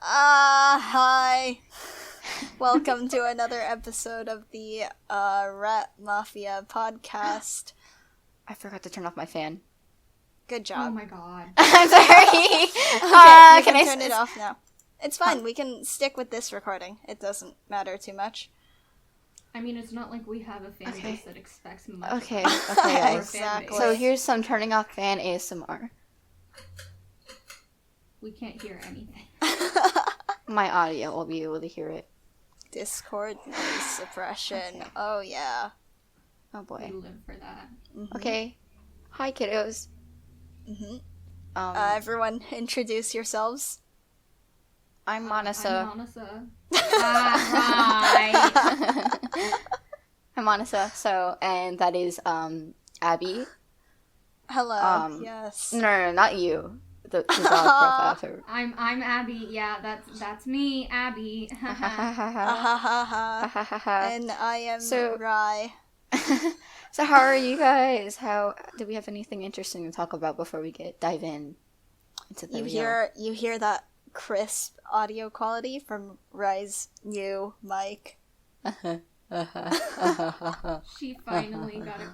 Hi. Welcome to another episode of the Rat Mafia podcast. I forgot to turn off my fan. Good job. Oh my god. I'm sorry. Okay, you can turn it off now. It's fine. We can stick with this recording. It doesn't matter too much. I mean, it's not like we have a fan base that expects much. Okay, guys. Exactly. So here's some turning off fan ASMR. We can't hear anything. My audio will be able to hear it. Discord noise suppression. Okay. Oh, yeah. Oh boy. We live for that. Mm-hmm. Okay. Hi, kiddos. Mm-hmm. Um, Everyone, introduce yourselves. I'm Manasa. I'm Manasa. Right. I'm Manasa. So, and that is Abby. Hello. Yes. No, not you. The dog profile photo. I'm Abby. Yeah, that's me, Abby. Ha ha ha. And I am Rai. So how are you guys? Do we have anything interesting to talk about before we dive into the video? You hear that crisp audio quality from Rai's new mic? She finally got a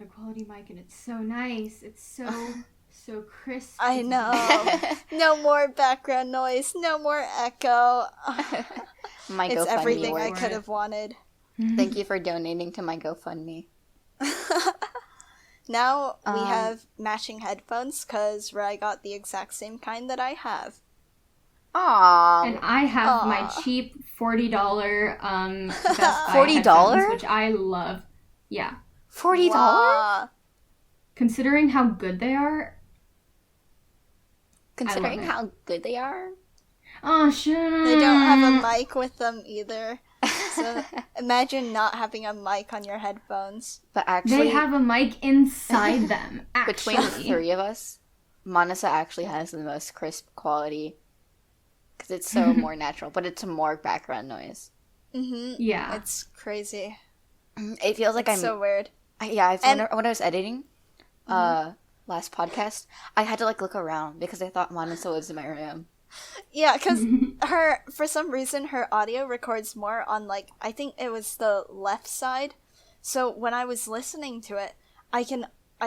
quality mic, and it's so nice. It's so crisp. I know. No more background noise. No more echo. My It's GoFundMe everything I works. could have wanted. Thank you for donating to my GoFundMe. Now we have matching headphones because Rai got the exact same kind that I have. Aww. And I have my cheap $40 Best Buy $40? headphones, which I love. Yeah. $40? Wow. Considering how good they are. Considering I love it. how good they are. Oh, shut up. They don't have a mic with them either. So imagine not having a mic on your headphones. But actually, They have a mic inside them, actually. between the three of us, Manasa actually has the most crisp quality. Because it's so more natural, but it's more background noise. Mm-hmm. Yeah. It's crazy. It feels like It's so weird. when I was editing last podcast, I had to look around because I thought Manasa was in my room. Yeah, because for some reason, her audio records more on, I think it was the left side. So when I was listening to it, I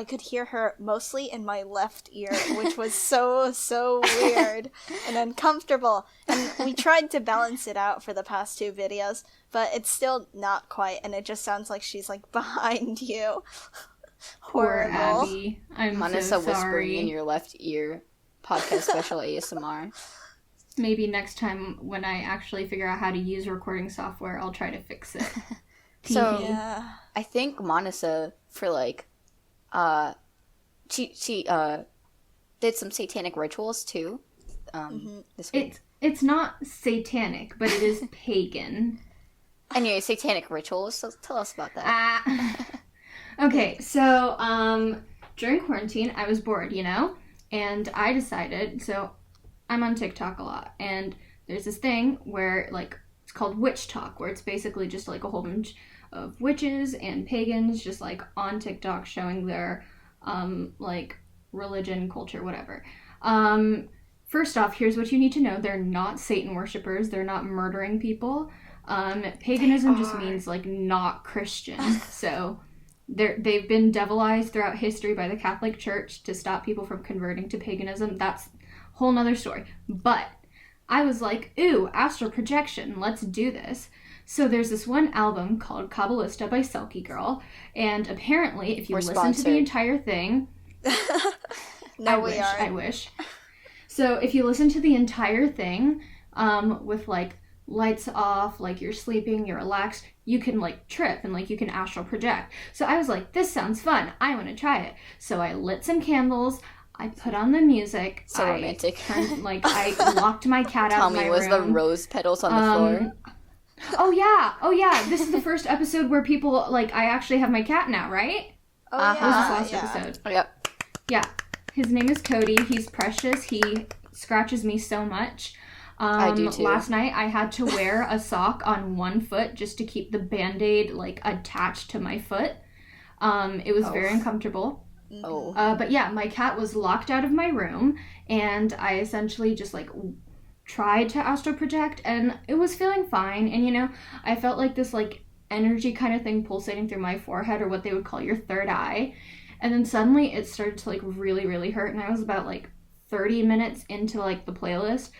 could hear her mostly in my left ear, which was so weird and uncomfortable. And we tried to balance it out for the past two videos, but it's still not quite, and it just sounds like she's, behind you. Poor Horrible. Abby. I'm Manasa so whispering in sorry. your left ear. Podcast special ASMR. Maybe next time when I actually figure out how to use recording software, I'll try to fix it. So, Yeah. I think Manasa, for she did some satanic rituals too. This week. It's not satanic, but it is pagan. Anyway, satanic rituals. So tell us about that. Okay, so during quarantine, I was bored, and I decided. So I'm on TikTok a lot, and there's this thing where it's called witch talk, where it's basically just a whole bunch of witches and pagans just on TikTok showing their religion, culture, whatever. First off, here's what you need to know. They're not Satan worshippers. They're not murdering people. Paganism just means not Christian. So they've been devilized throughout history by the Catholic Church to stop people from converting to paganism. That's a whole nother story. But I was like, ooh, astral projection. Let's do this. So there's this one album called Kabbalista by Selkie Girl. And apparently, if you listen to the entire thing... No, I wish. So if you listen to the entire thing, with lights off, you're sleeping, you're relaxed, you can trip and you can astral project. So I was like, this sounds fun. I want to try it. So I lit some candles. I put on the music. So romantic. I locked my cat out of my room. Was the rose petals on the floor? Oh yeah. This is the first episode where people I actually have my cat now, right? Oh, This was the last episode. Oh, yep. Yeah. His name is Cody. He's precious. He scratches me so much. I do too. Last night I had to wear a sock on one foot just to keep the Band-Aid attached to my foot. It was very uncomfortable. Oh. But yeah, my cat was locked out of my room, and I essentially just tried to astral project, and it was feeling fine. And, you know, I felt like this, like, energy kind of thing pulsating through my forehead, or what they would call your third eye. And then suddenly it started to, like, really, really hurt. And I was about, like, 30 minutes into, like, the playlist.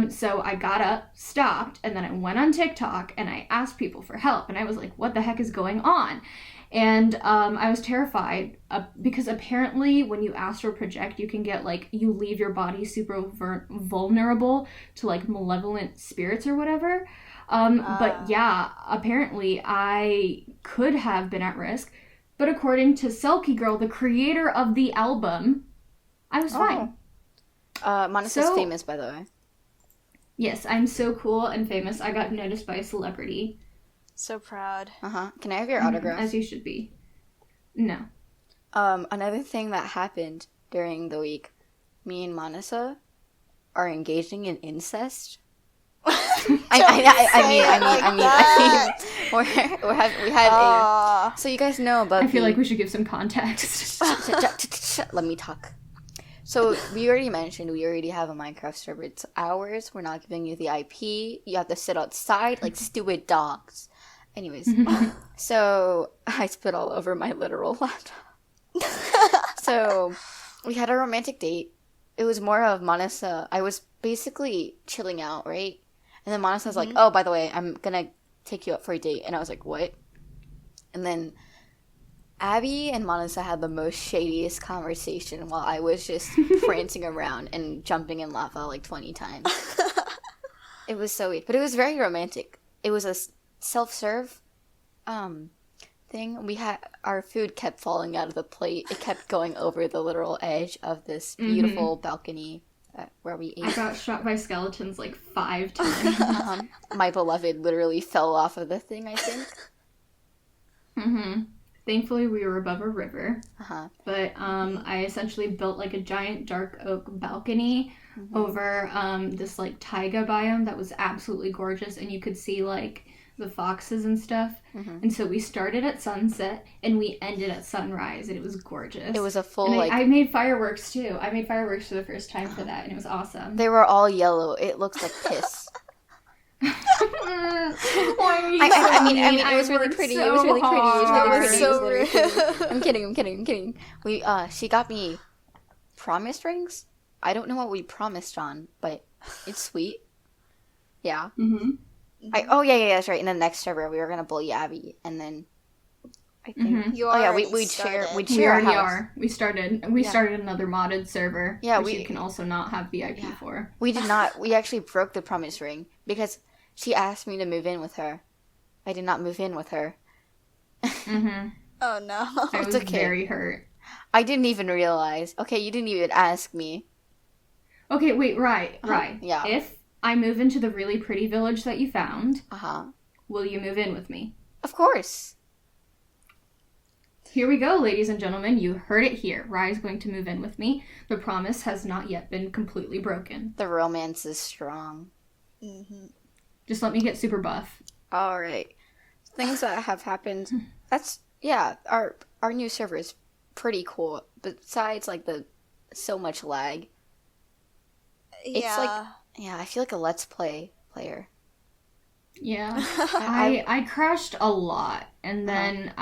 So I got up, stopped, and then I went on TikTok and I asked people for help. And I was like, what the heck is going on? And I was terrified because apparently when you astral project, you can get, like, you leave your body super vulnerable to, like, malevolent spirits or whatever. But yeah, apparently I could have been at risk. But according to Selkie Girl, the creator of the album, I was fine. Monasa's famous, by the way. Yes, I'm so cool and famous. I got noticed by a celebrity. So proud. Can I have your autograph? As you should be. No. Another thing that happened during the week, me and Manasa are engaging in incest. We had a. So you guys know about. I feel like we should give some context. Let me talk. So we already mentioned we already have a Minecraft server. It's ours. We're not giving you the IP. You have to sit outside like stupid dogs. Anyways, so I spit all over my literal laptop. So we had a romantic date. It was more of Manasa. I was basically chilling out, right? And then Manasa's like, oh, by the way, I'm going to take you out for a date. And I was like, what? And then Abby and Manasa had the most shadiest conversation while I was just prancing around and jumping in lava like 20 times. It was so weird. But it was very romantic. It was a self-serve thing. We had our food kept falling out of the plate. It kept going over the literal edge of this beautiful balcony where we ate. I got shot by skeletons like 5 times. My beloved literally fell off of the thing, I think. Thankfully, we were above a river. But I essentially built like a giant dark oak balcony over this like taiga biome that was absolutely gorgeous, and you could see like the foxes and stuff. And so we started at sunset and we ended at sunrise, and it was gorgeous. It was a full and I made fireworks too. I made fireworks for the first time for that, and it was awesome. They were all yellow. It looks like piss. Why are you I mean, it was really pretty. So it was really pretty. That was so rude. I'm kidding. She got me promise rings. I don't know what we promised on, but it's sweet. Yeah. Yeah, that's right. In the next server, we were gonna bully Abby, and then I think we'd share. We our already house. are. We started another modded server. Yeah, which you can also not have VIP for. We did not. We actually broke the promise ring because she asked me to move in with her. I did not move in with her. Oh no. I was very hurt. I didn't even realize. Okay, you didn't even ask me. Okay, wait, right. Yeah. If I move into the really pretty village that you found, will you move in with me? Of course. Here we go, ladies and gentlemen. You heard it here. Rye's going to move in with me. The promise has not yet been completely broken. The romance is strong. Just let me get super buff. All right. Things that have happened. Our new server is pretty cool. Besides, like, the so much lag. It's like, I feel like a Let's Play player. Yeah. I crashed a lot, and then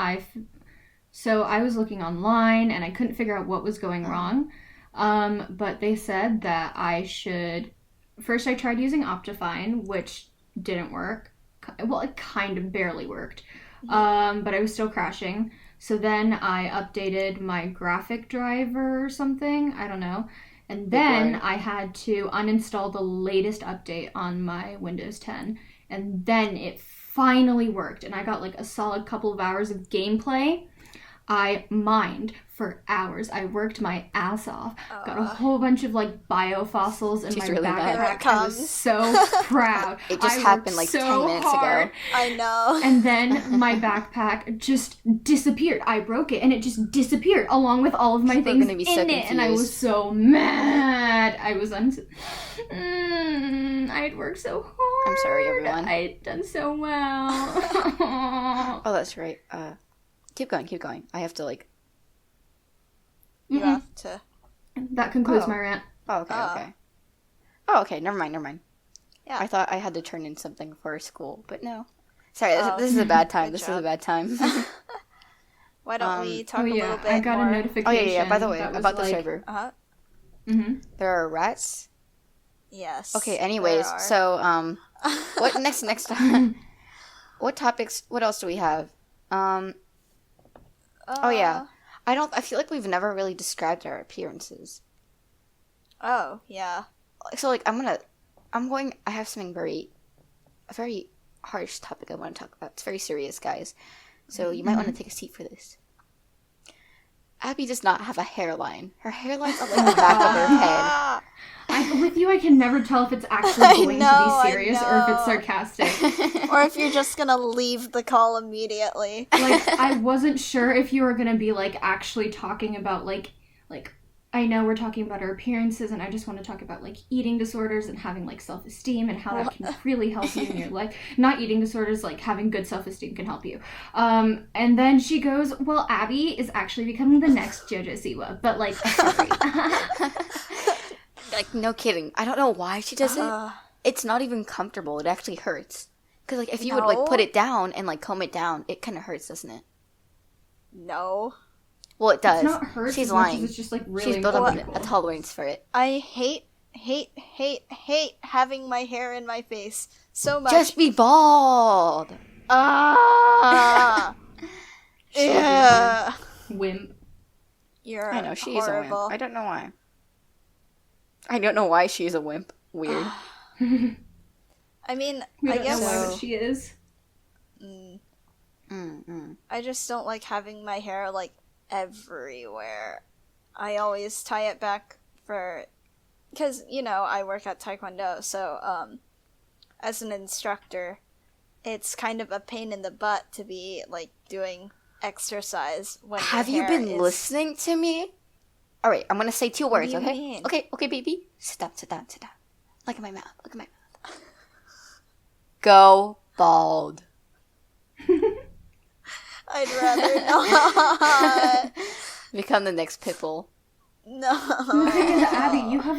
so I was looking online, and I couldn't figure out what was going wrong. But they said that I should... First, I tried using Optifine, which didn't work. Well, it kind of barely worked. But I was still crashing. So then I updated my graphic driver or something. I don't know. And then I had to uninstall the latest update on my Windows 10. And then it finally worked. And I got like a solid couple of hours of gameplay. I mined for hours. I worked my ass off. Got a whole bunch of like biofossils in my really backpack. I was so proud. It just happened like 10 minutes ago. I know. And then my backpack just disappeared. I broke it and it just disappeared along with all of my things in it. And I was so mad. I was I had worked so hard. I'm sorry, everyone. I had done so well. Oh, that's right. Keep going. I have to like... You have to... That concludes my rant. Oh, okay. Oh, okay. Never mind. Yeah. I thought I had to turn in something for school, but no. Sorry, Oh, this is a bad time. good This is job. a bad time. Why don't we talk Oh a yeah, little bit I got more? a notification. Oh yeah. By the way, that was about the like, server, Uh-huh. there are rats. Yes. Okay. there Anyways, are. so what next time? What topics? What else do we have? Oh yeah. I feel like we've never really described our appearances. Oh, yeah. So like I have something a very harsh topic I want to talk about. It's very serious, guys. So you might want to take a seat for this. Abby does not have a hairline. Her hairline's on like the back of her head. With you, I can never tell if it's actually going to be serious or if it's know. sarcastic. Or if you're just gonna leave the call immediately. Like, I wasn't sure if you were going to be, like, actually talking about, like, I know we're talking about our appearances, and I just want to talk about, like, eating disorders and having, like, self-esteem and how that can really help you in your life. Not eating disorders, like, having good self-esteem can help you. And then she goes, well, Abby is actually becoming the next JoJo Siwa, but, like, sorry. Like, no kidding. I don't know why she does it. It's not even comfortable. It actually hurts. Because, like, if you would, like, put it down and, like, comb it down, it kind of hurts, doesn't it? No. Well, it does. It's not hurts She's as much lying. as it's just, like, really She's built up uncomfortable. a tolerance for it. I hate having my hair in my face so much. Just be bald. Ah. Yeah. Wimp. You're I know, she is a horrible. wimp. I don't know why. I don't know why she's a wimp. Weird. I mean, We I don't guess know why, so. but she is. I just don't like having my hair like everywhere. I always tie it back because I work at Taekwondo, so as an instructor, it's kind of a pain in the butt to be like doing exercise when your Have you hair been is... listening to me? All right, I'm gonna say 2 words, do you okay? mean? Okay, baby. Sit down. Look at my mouth. Go bald. I'd rather not. Become the next Pitbull. The thing is, No. Abby, you have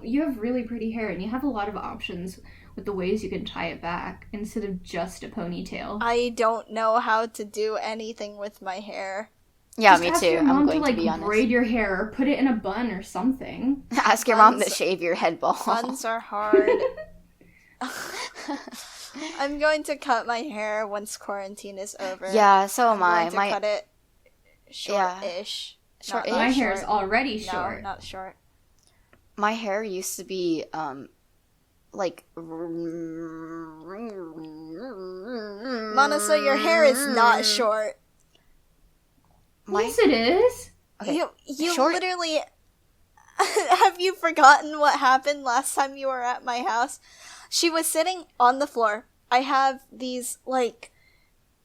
you have really pretty hair, and you have a lot of options with the ways you can tie it back instead of just a ponytail. I don't know how to do anything with my hair. Yeah, Just me ask too. your I'm mom going to, like, be honest. braid your hair or put it in a bun or something. Ask your mom to Buns- shave your head bald. Buns are hard. I'm going to cut my hair once quarantine is over. Yeah, so am I. I'm going to cut it short-ish. Short-ish? Not My that hair's short. already No, short. not short. My hair used to be like Mana, so your hair is not short. Yes, it is. Okay. You Short- literally... Have you forgotten what happened last time you were at my house? She was sitting on the floor. I have these, like,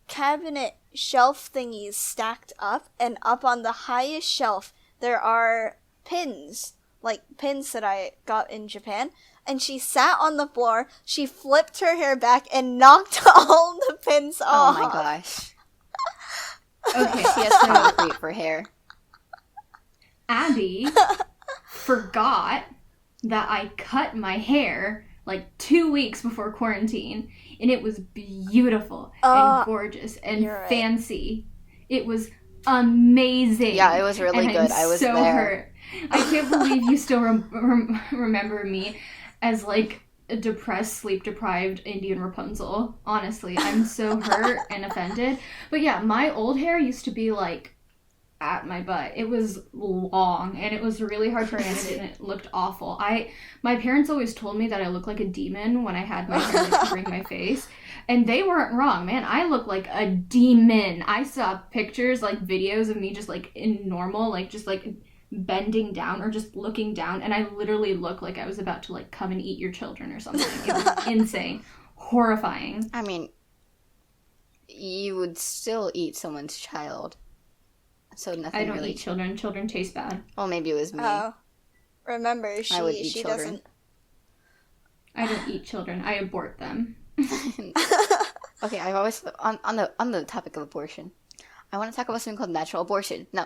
cabinet shelf thingies stacked up, and up on the highest shelf there are pins, like pins that I got in Japan. And she sat on the floor, she flipped her hair back, and knocked all the pins Oh off. my gosh. Okay, She has no creep for hair. Abby forgot that I cut my hair like 2 weeks before quarantine, and it was beautiful and gorgeous and you're right. fancy. It was amazing. Yeah, it was really and good. I'm I was so there. hurt. I can't believe you still remember me as like a depressed, sleep-deprived Indian Rapunzel. Honestly, I'm so hurt and offended. But yeah, my old hair used to be like at my butt. It was long and it was really hard to manage and it looked awful. My parents always told me that I looked like a demon when I had my hair like covering my face. And they weren't wrong, man. I look like a demon. I saw pictures, like videos of me just like in normal, like just like bending down or just looking down, and I literally look like I was about to like come and eat your children or something. It was insane. Horrifying. I mean, you would still eat someone's child. So nothing I don't really... eat children. Children taste bad. Well, maybe it was me. Oh. Remember, I would eat she children. doesn't... I don't eat children. I abort them. Okay, I've always... On the topic of abortion, I want to talk about something called natural abortion. No.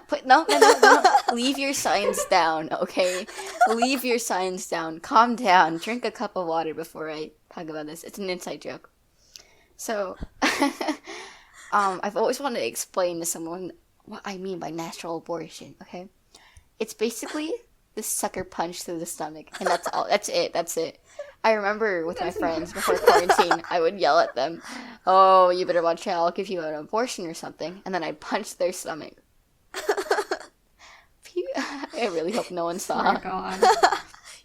Leave your signs down, okay? Leave your signs down. Calm down. Drink a cup of water before I talk about this. It's an inside joke. So, I've always wanted to explain to someone what I mean by natural abortion, okay? It's basically the sucker punch through the stomach, and that's all. That's it. I remember with my friends before quarantine, I would yell at them, "Oh, you better watch out, I'll give you an abortion or something," and then I'd punch their stomach. I really hope no one saw. Oh my god.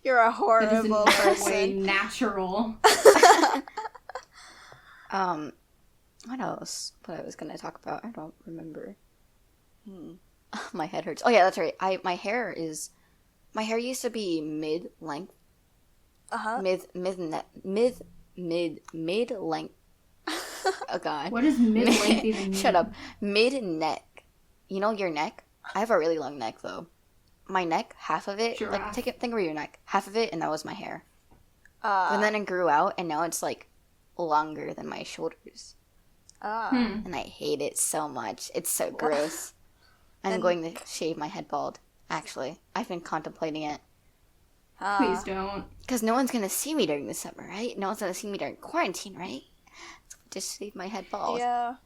You're a horrible That is in no way person. natural. What else? What I was gonna talk about? I don't remember. My head hurts. Oh yeah, that's right. My hair used to be mid-length. Uh-huh. Mid-length. Oh god. What does mid-length even mean? Shut up. Mid-neck. You know your neck? I have a really long neck though. My neck, half of it, Giraffe. think of your neck. Half of it, and that was my hair. Uh, And then it grew out, and now it's like longer than my shoulders. And I hate it so much. It's so gross. I'm And- going to shave my head bald. Actually, I've been contemplating it. Please don't. Because no one's going to see me during the summer, right? No one's going to see me during quarantine, right? So just shave my head bald. Yeah.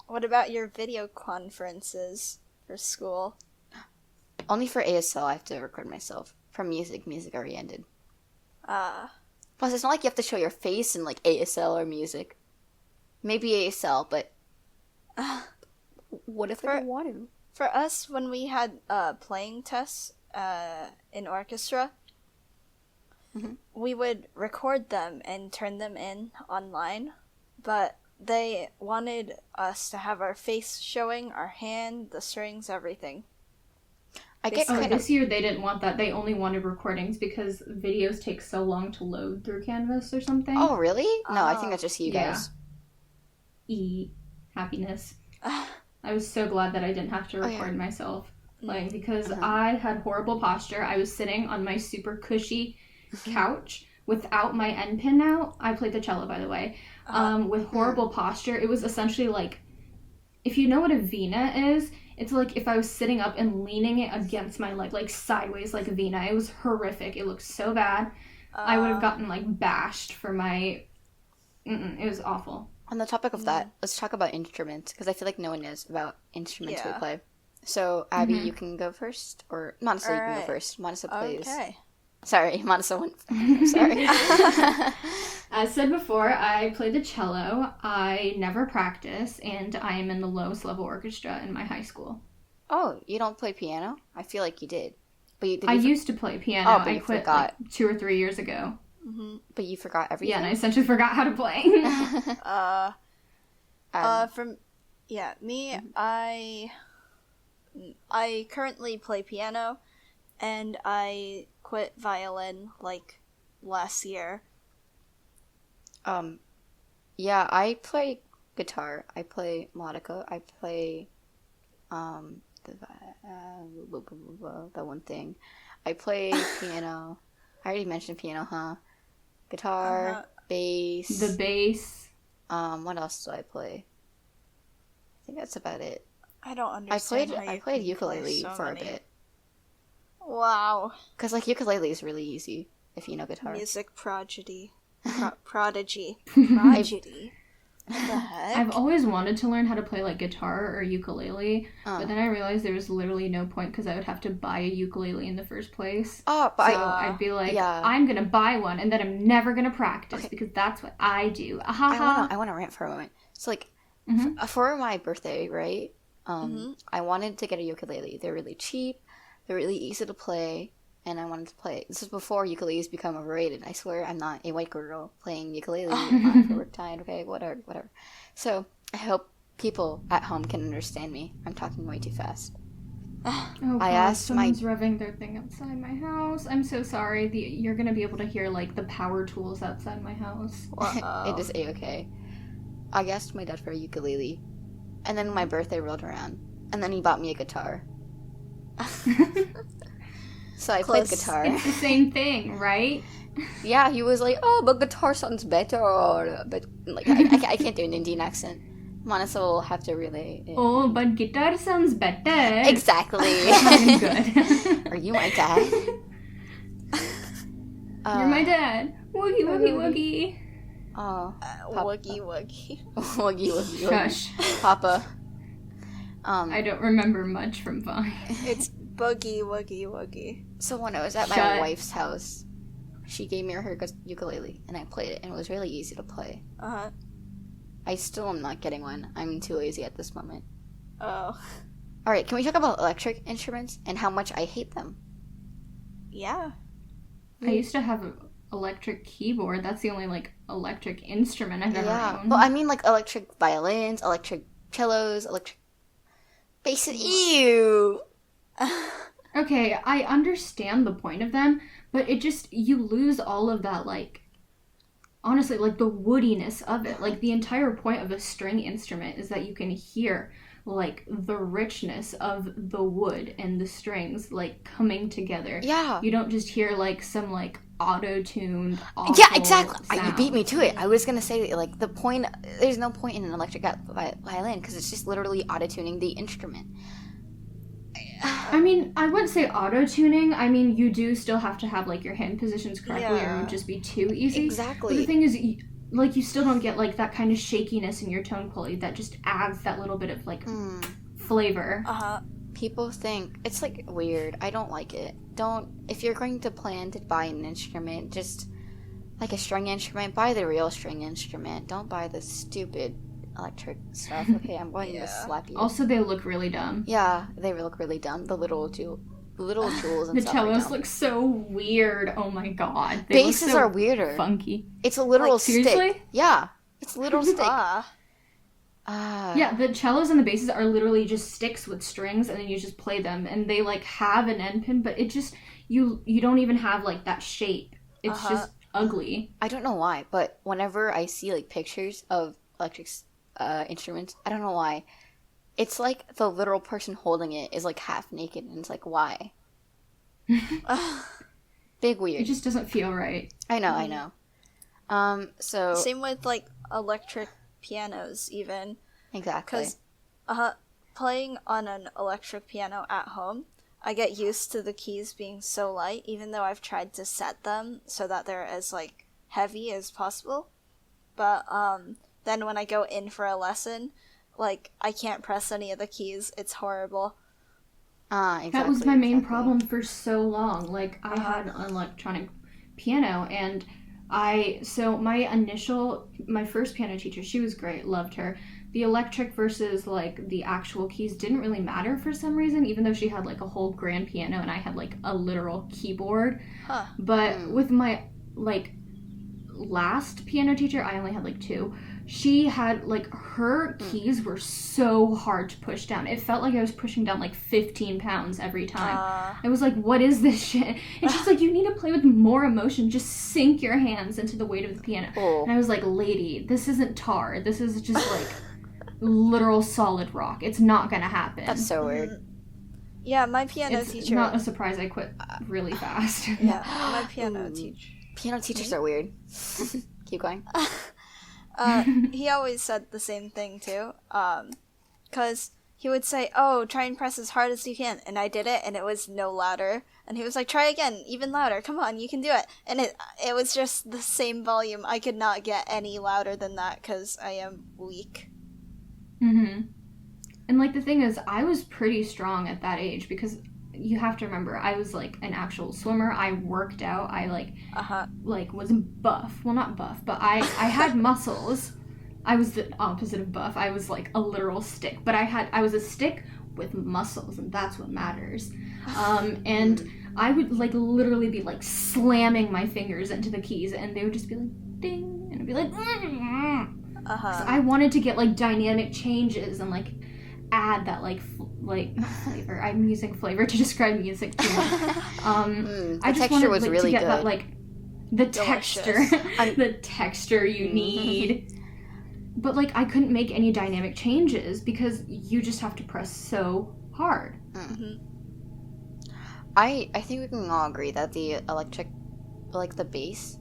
What about your video conferences for school? Only for ASL, I have to record myself. For music already ended. Plus, it's not like you have to show your face in like ASL or music. Maybe ASL, but what if I don't want to? For us, when we had playing tests in orchestra, we would record them and turn them in online, but they wanted us to have our face showing, our hand, the strings, everything. I get Oh, kind of this year they didn't want that. They only wanted recordings because videos take so long to load through Canvas or something. Oh, really? No, I think that's just you Yeah. guys. Happiness. I was so glad that I didn't have to record myself playing because I had horrible posture. I was sitting on my super cushy couch without my end pin out. I played the cello, by the way. With horrible posture. It was essentially like, if you know what a vina is, it's like if I was sitting up and leaning it against my leg, like sideways like a vina. It was horrific. It looked so bad. I would have gotten like bashed for my... it was awful. On the topic of that, let's talk about instruments, because I feel like no one knows about instruments we Yeah. play. So, Abby, you can go first, or Monisa, you can go Alright. first. Monisa plays. Okay. Sorry, Monisa went. I'm sorry. As said before, I play the cello. I never practice, and I am in the lowest level orchestra in my high school. Oh, you don't play piano? I feel like you did. But you did. I used to play piano. Oh, but I you quit forgot. like 2 or 3 years ago. But you forgot everything. Yeah, and I essentially forgot how to play. Me, I currently play piano, and I quit violin like last year. Yeah, I play guitar. I play melodica. I play that one thing. I play piano. I already mentioned piano, huh? Guitar, bass. The bass. What else do I play? I think that's about it. I don't understand. I played ukulele for a bit. Wow, Cause like ukulele is really easy if you know guitar. music prodigy, prodigy. What the heck? I've always wanted to learn how to play like guitar or ukulele, but then I realized there was literally no point because I would have to buy a ukulele in the first place. Oh, but So I'd be like, yeah. I'm gonna buy one, and then I'm never gonna practice because that's what I do. I want to rant for a moment. So like, for my birthday, right? I wanted to get a ukulele. They're really cheap. They're really easy to play, and I wanted to play. This is before ukuleles become overrated. I swear I'm not a white girl playing ukulele for work time. Okay, whatever. So I hope people at home can understand me. I'm talking way too fast. Oh, God, I asked someone's revving their thing outside my house. I'm so sorry. You're gonna be able to hear like the power tools outside my house. It is a-okay. I asked my dad for a ukulele, and then my birthday rolled around, and then he bought me a guitar. So I played Close. guitar. It's the same thing, right? Yeah, he was like, "Oh, but guitar sounds better." But like, I can't do an Indian accent. Manasa will have to relay it. Oh, but guitar sounds better. Exactly. Good. Are you my dad? You're my dad. Woogie, woogie, woogie. Oh. Woogie woogie. Woogie, woogie, woogie. Shush. Papa. I don't remember much from Vine. It's boogie woogie woogie. So when I was at my Shut. wife's house, she gave me her ukulele, and I played it, and it was really easy to play. Uh-huh. I still am not getting one. I'm too lazy at this moment. Oh. Alright, can we talk about electric instruments and how much I hate them? Yeah. I used to have an electric keyboard. That's the only, like, electric instrument I've ever owned. Well, I mean, like, electric violins, electric cellos, electric basses. Ew! Okay, I understand the point of them, but it just, you lose all of that, like, honestly, like, the woodiness of it. Like, the entire point of a string instrument is that you can hear, like, the richness of the wood and the strings, like, coming together. Yeah. You don't just hear, like, some, like, auto-tuned, awful Yeah, exactly. You sound. beat me to it. I was gonna say, like, there's no point in an electric violin, because it's just literally auto-tuning the instrument. I mean, I wouldn't say auto-tuning. I mean, you do still have to have, like, your hand positions correctly, or it would just be too easy. Exactly. But the thing is, like, you still don't get, like, that kind of shakiness in your tone quality that just adds that little bit of, like, flavor. Uh-huh. People think it's, like, weird. I don't like it. If you're going to plan to buy an instrument, just like a string instrument, buy the real string instrument. Don't buy the stupid electric stuff. Okay, I'm going to slap you. Also, they look really dumb. Yeah, they look really dumb. The little jewels and The stuff. cellos look so weird. Oh my god. They Basses look so are weirder. funky. It's a literal stick. seriously? Yeah, it's a literal stick. Yeah, the cellos and the basses are literally just sticks with strings, and then you just play them, and they, like, have an end pin, but it just, you don't even have, like, that shape. It's just ugly. I don't know why, but whenever I see, like, pictures of electric instruments, I don't know why. It's like the literal person holding it is, like, half naked, and it's like, why? Big weird. It just doesn't feel right. I know. So Same with, like, electric pianos, even. exactly. Because playing on an electric piano at home, I get used to the keys being so light, even though I've tried to set them so that they're as, like, heavy as possible. But then when I go in for a lesson, like, I can't press any of the keys. It's horrible. Exactly. That was my main problem for so long. Like, I had an electronic piano, and my first piano teacher, she was great, loved her. The electric versus, like, the actual keys didn't really matter for some reason, even though she had, like, a whole grand piano and I had, like, a literal keyboard. But with my, like, last piano teacher, I only had, like, 2. She had, like, her keys were so hard to push down. It felt like I was pushing down, like, 15 pounds every time. I was like, what is this shit? And she's like, you need to play with more emotion. Just sink your hands into the weight of the piano. And I was like, lady, this isn't tar. This is just, like, literal solid rock. It's not gonna happen. That's so weird. Yeah, my piano It's teacher... not a surprise I quit really fast. Yeah, my piano teacher... Piano teachers are weird. Keep going. He always said the same thing, too. Because he would say, oh, try and press as hard as you can. And I did it, and it was no louder. And he was like, try again, even louder. Come on, you can do it. And it was just the same volume. I could not get any louder than that, because I am weak. And, like, the thing is, I was pretty strong at that age, because you have to remember, I was, like, an actual swimmer. I worked out. I, like, was buff. Well, not buff, but I had muscles. I was the opposite of buff. I was, like, a literal stick. But I was a stick with muscles, and that's what matters. And I would, like, literally be, like, slamming my fingers into the keys, and they would just be like, ding, and I'd be like, So I wanted to get, like, dynamic changes and, like, add that, like, flavor. I'm using flavor to describe music too much. I just texture wanted, was like, really to get good. that, like, the Delicious. texture, the texture you need. But, like, I couldn't make any dynamic changes because you just have to press so hard. I think we can all agree that the electric, like, the bass,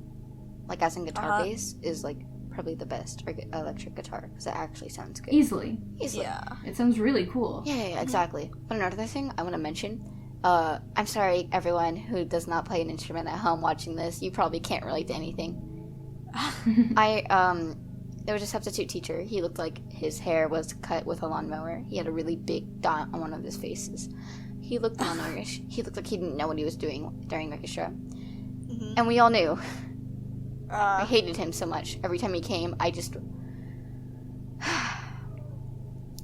like, as in guitar bass, is, like, probably the best electric guitar because it actually sounds good. Easily. Yeah. It sounds really cool. Yeah, exactly. But another thing I want to mention, I'm sorry, everyone who does not play an instrument at home watching this, you probably can't relate to anything. There was a substitute teacher. He looked like his hair was cut with a lawnmower. He had a really big dot on one of his faces. He looked malnourished. He looked like he didn't know what he was doing during orchestra. Mm-hmm. And we all knew. I hated him so much. Every time he came, I just...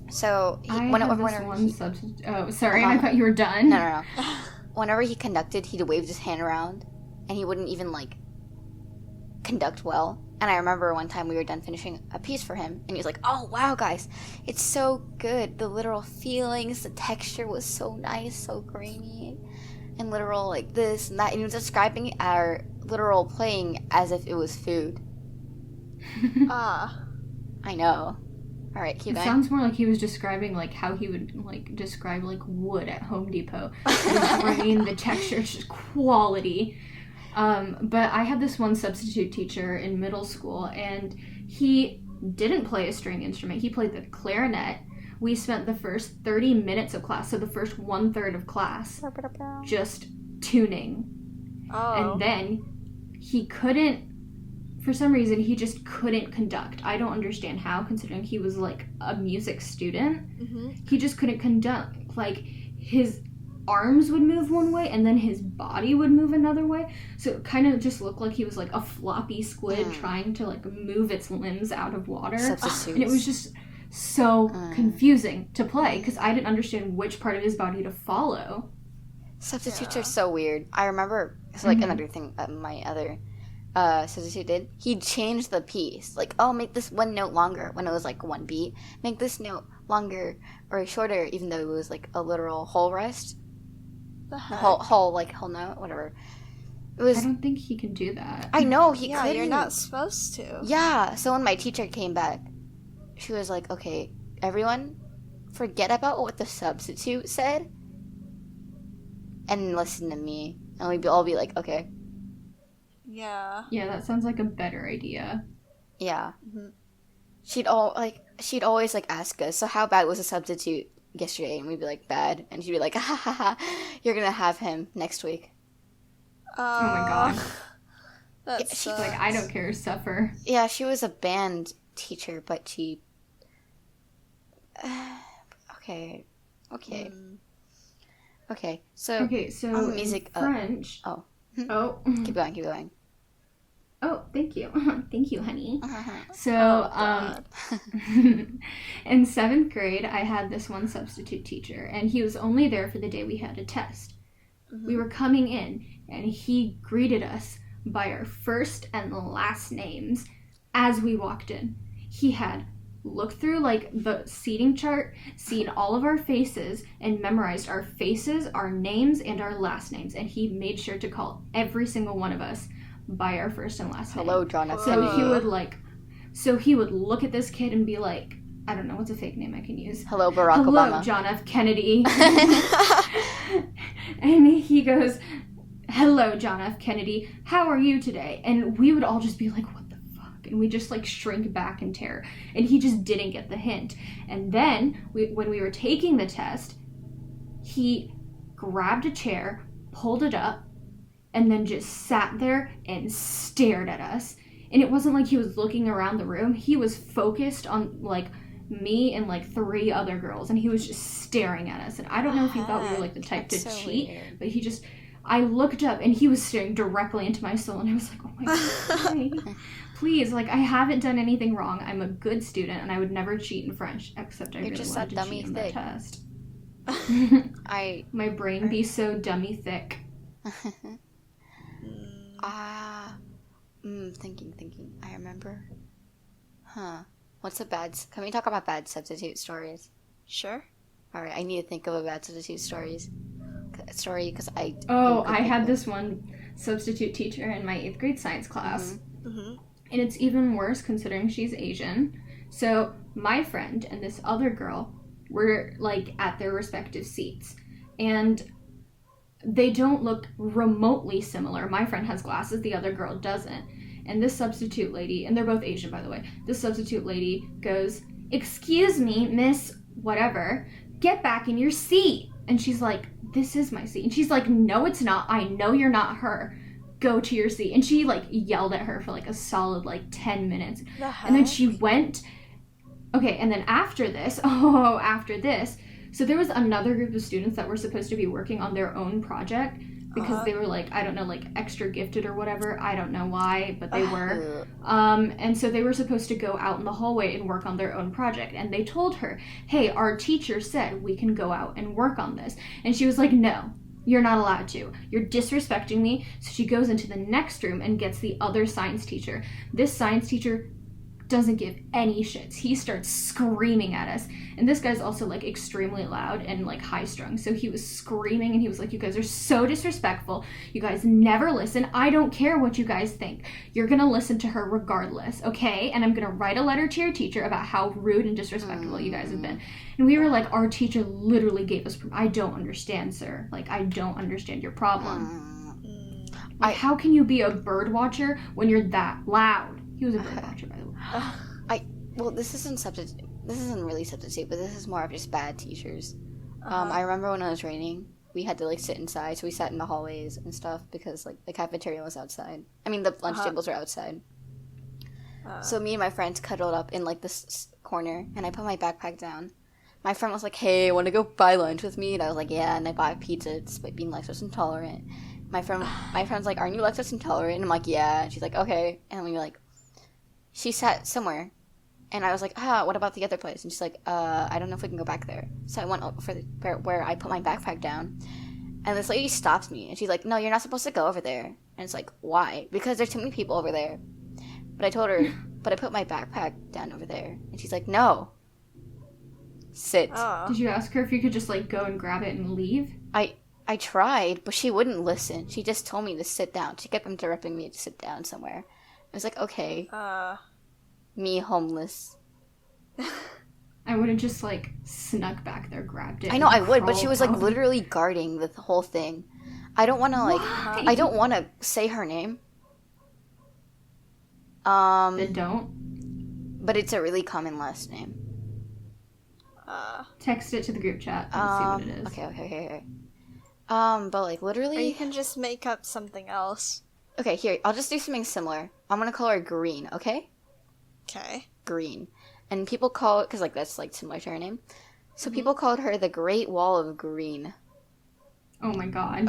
So, substitute. Oh, sorry, I thought you were done. No. Whenever he conducted, he'd wave his hand around, and he wouldn't even, like, conduct well. And I remember one time we were done finishing a piece for him, and he was like, "Oh, wow, guys, it's so good. The literal feelings, the texture was so nice, so grainy, and literal, like, this and that." And he was describing our literal playing as if it was food. I know. All right, keep going. It sounds more like he was describing, like, how he would, like, describe, like, wood at Home Depot. The grain, the texture, it's just quality. But I had this one substitute teacher in middle school, and he didn't play a string instrument. He played the clarinet. We spent the first 30 minutes of class, so the first 1/3 of class, just tuning. And then he couldn't, for some reason, he just couldn't conduct. I don't understand how, considering he was, like, a music student. Mm-hmm. He just couldn't conduct. Like, his arms would move one way and then his body would move another way, so it kind of just looked like he was like a floppy squid trying to like move its limbs out of water. And it was just so confusing to play because I didn't understand which part of his body to follow. Substitutes are so weird. I remember, so like another thing that my other substitute did, he changed the piece, like, oh, make this one note longer when it was like one beat, make this note longer or shorter even though it was like a literal whole rest. Whole note, whatever. It was. I don't think he can do that. I know he Yeah, couldn't. you're not supposed to. Yeah. So when my teacher came back, she was like, "Okay, everyone, forget about what the substitute said, and listen to me." And we'd all be like, "Okay." Yeah. Yeah, that sounds like a better idea. Yeah. Mm-hmm. She'd always like ask us, "So how bad was the substitute yesterday?" And we'd be like, "Bad." And she'd be like, "Ha ha ha, you're gonna have him next week." Oh my god. That's like, I don't care, suffer. Yeah, she was a band teacher, but she okay. So music French. Keep going. Oh, thank you. Thank you, honey. So, in 7th grade, I had this one substitute teacher, and he was only there for the day we had a test. Mm-hmm. We were coming in, and he greeted us by our first and last names as we walked in. He had looked through, like, the seating chart, seen all of our faces, and memorized our faces, our names, and our last names, and he made sure to call every single one of us by our first and last name. Hello, John F. So he would look at this kid and be like, I don't know, what's a fake name I can use? Hello, Barack Obama. Hello, John F. Kennedy. And he goes, hello, John F. Kennedy. How are you today? And we would all just be like, what the fuck? And we just like shrink back in terror. And he just didn't get the hint. And then when we were taking the test, he grabbed a chair, pulled it up, and then just sat there and stared at us. And it wasn't like he was looking around the room. He was focused on, like, me and, like, 3 other girls. And he was just staring at us. And I don't know if he thought we were, like, the type to cheat. Weird. But he just... I looked up, and he was staring directly into my soul. And I was like, oh, my God. Please, like, I haven't done anything wrong. I'm a good student, and I would never cheat in French. Except I really wanted to cheat in the test. My brain be so dummy thick. Thinking. I remember. Can we talk about bad substitute stories? Sure. Alright, I need to think of a bad substitute story because I... I had this one substitute teacher in my 8th grade science class. Mm-hmm. And it's even worse considering she's Asian. So my friend and this other girl were, like, at their respective seats. And they don't look remotely similar. My friend has glasses, the other girl doesn't. And this substitute lady, and they're both Asian, by the way, this substitute lady goes, "Excuse me, Miss whatever, get back in your seat." And she's like, "This is my seat." And she's like, "No, it's not. I know you're not her. Go to your seat." And she like yelled at her for like a solid like 10 minutes. And then she went, okay, and then after this, so there was another group of students that were supposed to be working on their own project because they were like, I don't know, like extra gifted or whatever. I don't know why, but they were. And so they were supposed to go out in the hallway and work on their own project. And they told her, "Hey, our teacher said we can go out and work on this." And she was like, "No, you're not allowed to. You're disrespecting me." So she goes into the next room and gets the other science teacher. This science teacher doesn't give any shits. He starts screaming at us. And this guy's also like extremely loud and like high strung. So he was screaming and he was like, "You guys are so disrespectful. You guys never listen. I don't care what you guys think. You're gonna listen to her regardless, okay? And I'm gonna write a letter to your teacher about how rude and disrespectful you guys have been." And we were like, our teacher literally gave us, "I don't understand, sir. Like, I don't understand your problem. Like, how can you be a bird watcher when you're that loud?" He was a bird watcher, by the way. Well, this isn't really substitute, but this is more of just bad teachers. I remember when it was raining, we had to like sit inside, so we sat in the hallways and stuff because like the cafeteria was outside. I mean, the lunch tables were outside. So me and my friends cuddled up in like this corner, and I put my backpack down. My friend was like, "Hey, want to go buy lunch with me?" And I was like, "Yeah," and I bought pizza despite being lactose intolerant. My friend's like, "Aren't you lactose intolerant?" And I'm like, "Yeah." And she's like, "Okay." And we were like, she sat somewhere, and I was like, "What about the other place?" And she's like, "I don't know if we can go back there." So I went over where I put my backpack down, and this lady stops me, and she's like, "No, you're not supposed to go over there." And it's like, "Why?" "Because there's too many people over there." But I told her, "But I put my backpack down over there." And she's like, "No. Sit." Did you ask her if you could just like go and grab it and leave? I tried, but she wouldn't listen. She just told me to sit down. She kept interrupting me to sit down somewhere. I was like, "Okay." Me homeless. I would have just like snuck back there, grabbed it. I know I would, but she was like literally guarding the whole thing. I don't want to like. I don't want to say her name. Then don't. But it's a really common last name. Text it to the group chat. Let's see what it is. Okay. But like literally. Or you can just make up something else. Okay, here, I'll just do something similar. I'm gonna call her Green, okay? Okay. Green. And people call it, because, like, that's, like, similar to her name. So people called her the Great Wall of Green. Oh my god.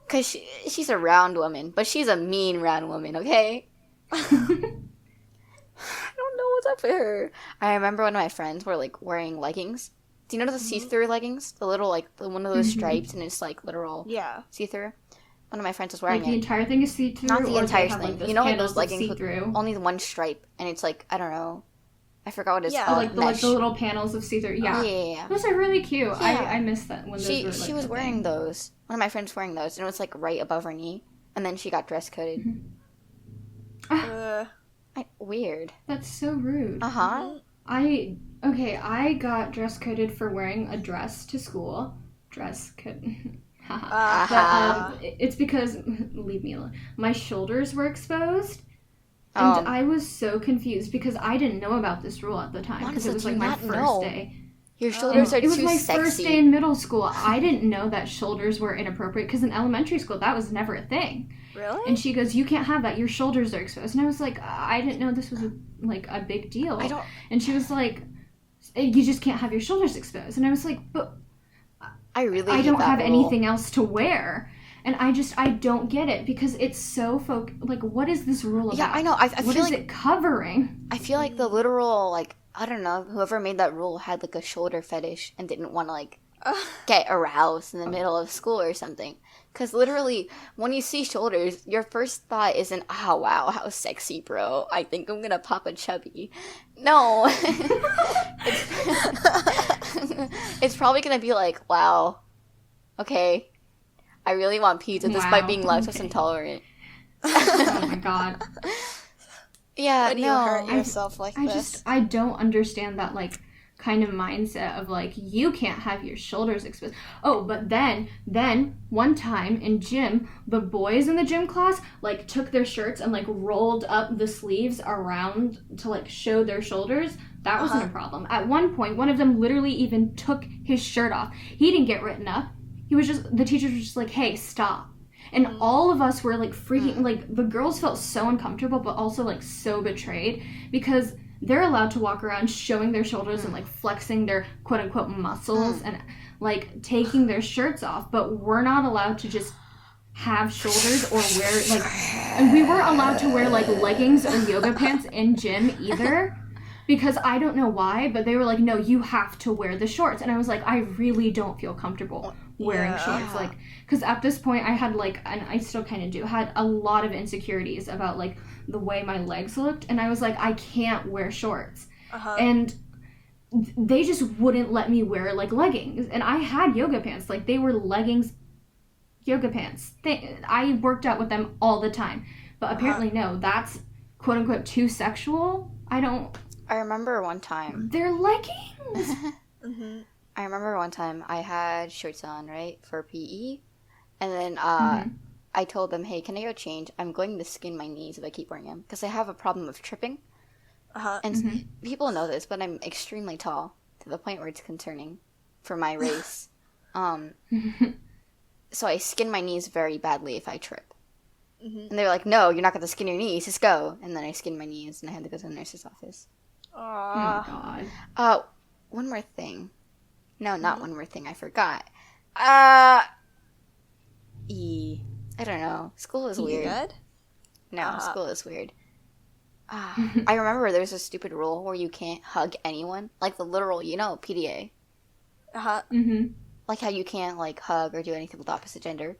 Because she's a round woman, but she's a mean round woman, okay? I don't know what's up with her. I remember one of my friends were, like, wearing leggings. Do you know the see-through leggings? The little, like, one of those stripes, and it's, like, literal see-through? One of my friends was wearing like the entire thing is see-through? Not the entire thing. Like, you know, like those leggings with see-through? only one stripe, and it's like, I don't know. I forgot what it's Oh, called. like the little panels of see-through. Yeah. Yeah. Those are really cute. Yeah. I missed that when those were like she was wearing those. One of my friends wearing those, and it was like right above her knee, and then she got dress coded. Weird. That's so rude. I got dress coded for wearing a dress to school. Dress code. But it's because, leave me alone, my shoulders were exposed, and I was so confused because I didn't know about this rule at the time because it was like my first day. Your shoulders are too sexy. It was my first day in middle school. I didn't know that shoulders were inappropriate because in elementary school that was never a thing. Really? And she goes, "You can't have that. Your shoulders are exposed." And I was like, "I didn't know this was a big deal." And she was like, "You just can't have your shoulders exposed." And I was like, "But I don't have anything else to wear." And I don't get it because it's so what is this rule about? Yeah, I know. I what feel is it covering? I feel like the literal, like, I don't know, whoever made that rule had like a shoulder fetish and didn't want to like get aroused in the middle of school or something. Because literally, when you see shoulders, your first thought isn't, "Oh, wow, how sexy, bro. I think I'm gonna pop a chubby." No. It's probably gonna be like, "Wow, okay, I really want pizza despite being lactose intolerant." Oh my god. Yeah, Why do you hurt yourself like this? I don't understand that, kind of mindset of like, you can't have your shoulders exposed. Oh, but then one time in gym, the boys in the gym class like took their shirts and like rolled up the sleeves around to like show their shoulders. That wasn't a problem. At one point, one of them literally even took his shirt off. He didn't get written up. The teachers were just like, hey, stop. And all of us were like freaking, like the girls felt so uncomfortable, but also like so betrayed, because they're allowed to walk around showing their shoulders and like flexing their quote unquote muscles and like taking their shirts off, but we're not allowed to just have shoulders or wear like, and we weren't allowed to wear like leggings or yoga pants in gym either, because I don't know why, but they were like, no, you have to wear the shorts. And I was like, I really don't feel comfortable wearing shorts, like, because at this point I had like, and I still kind of do, had a lot of insecurities about like the way my legs looked, and I was like, I can't wear shorts. And they just wouldn't let me wear like leggings, and I had yoga pants, like they were leggings yoga pants. I worked out with them all the time, but apparently no, that's quote unquote too sexual. I remember one time they're leggings. I remember one time I had shorts on, right, for PE, and then I told them, hey, can I go change? I'm going to skin my knees if I keep wearing them, because I have a problem of tripping. And people know this, but I'm extremely tall, to the point where it's concerning for my race. So I skin my knees very badly if I trip. And they were like, no, you're not going to skin your knees, just go. And then I skinned my knees, and I had to go to the nurse's office. Oh my god. One more thing. No, not one more thing. I forgot. I don't know. School is weird. Good? No, school is weird. I remember there's a stupid rule where you can't hug anyone. Like the literal, PDA. Like how you can't, like, hug or do anything with the opposite gender.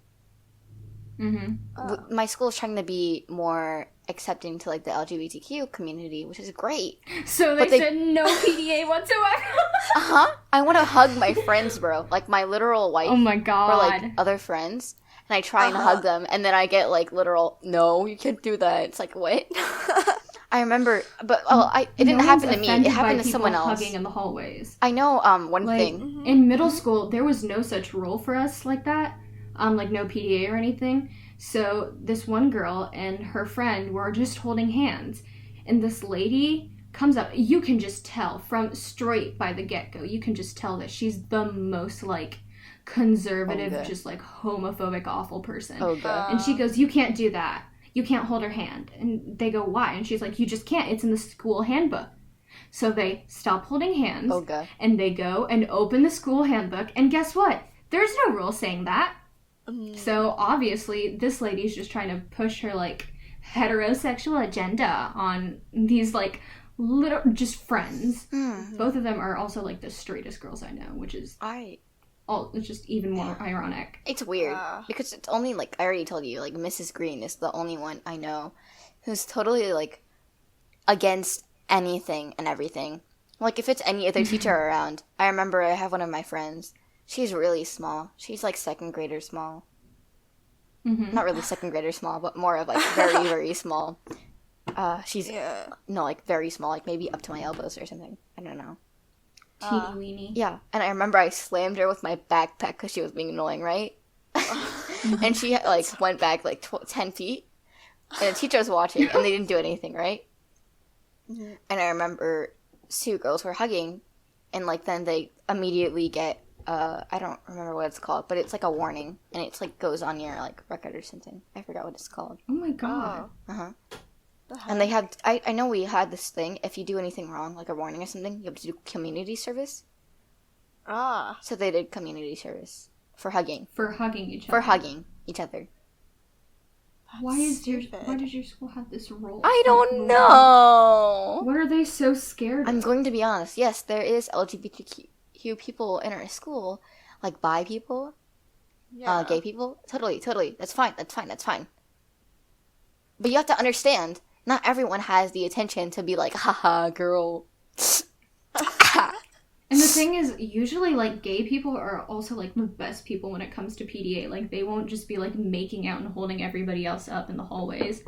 My school is trying to be more accepting to, like, the LGBTQ community, which is great. So they said no PDA whatsoever? I want to hug my friends, bro. Like, my literal wife. Oh my god. Or, like, other friends. And I try and hug them, and then I get, like, literal, no, you can't do that. It's like, what? I remember, but it didn't happen to me. It happened to someone else. Hugging in the hallways. I know one thing. In middle school, there was no such rule for us like that. Like no PDA or anything. So this one girl and her friend were just holding hands. And this lady comes up. You can just tell from straight by the get-go. You can just tell that she's the most, like, conservative, just, like, homophobic, awful person. And she goes, you can't do that. You can't hold her hand. And they go, why? And she's like, you just can't. It's in the school handbook. So they stop holding hands. And they go and open the school handbook. And guess what? There's no rule saying that. So obviously, this lady's just trying to push her, like, heterosexual agenda on these, like, little, just friends. Both of them are also, like, the straightest girls I know, which is... it's just even more ironic. It's weird, because it's only, like, I already told you, like, Mrs. Green is the only one I know who's totally, like, against anything and everything. Like, if it's any other teacher around, I remember I have one of my friends. She's really small. She's, like, second grader small. Not really second grader small, but more of, like, very, very small. She's, no, like, very small, like, maybe up to my elbows or something. I don't know. Teeny weeny. Yeah, and I remember I slammed her with my backpack because she was being annoying, right? And she, like, went back, like, 10 feet. And the teacher was watching, and they didn't do anything, right? And I remember two girls were hugging, and, like, then they immediately get, I don't remember what it's called, but it's, like, a warning. And it's, like, goes on your, like, record or something. I forgot what it's called. Oh, my God. And they have, I know we had this thing, if you do anything wrong, like a warning or something, you have to do community service. So they did community service for hugging. For hugging each other. For hugging each other. Why did your school have this rule? I don't know. What are they so scared of? I'm going to be honest. Yes, there is LGBTQ people in our school, like bi people, gay people. Totally. That's fine. But you have to understand, not everyone has the attention to be like, haha, girl. And the thing is, usually, like, gay people are also, like, the best people when it comes to PDA. Like, they won't just be, like, making out and holding everybody else up in the hallways.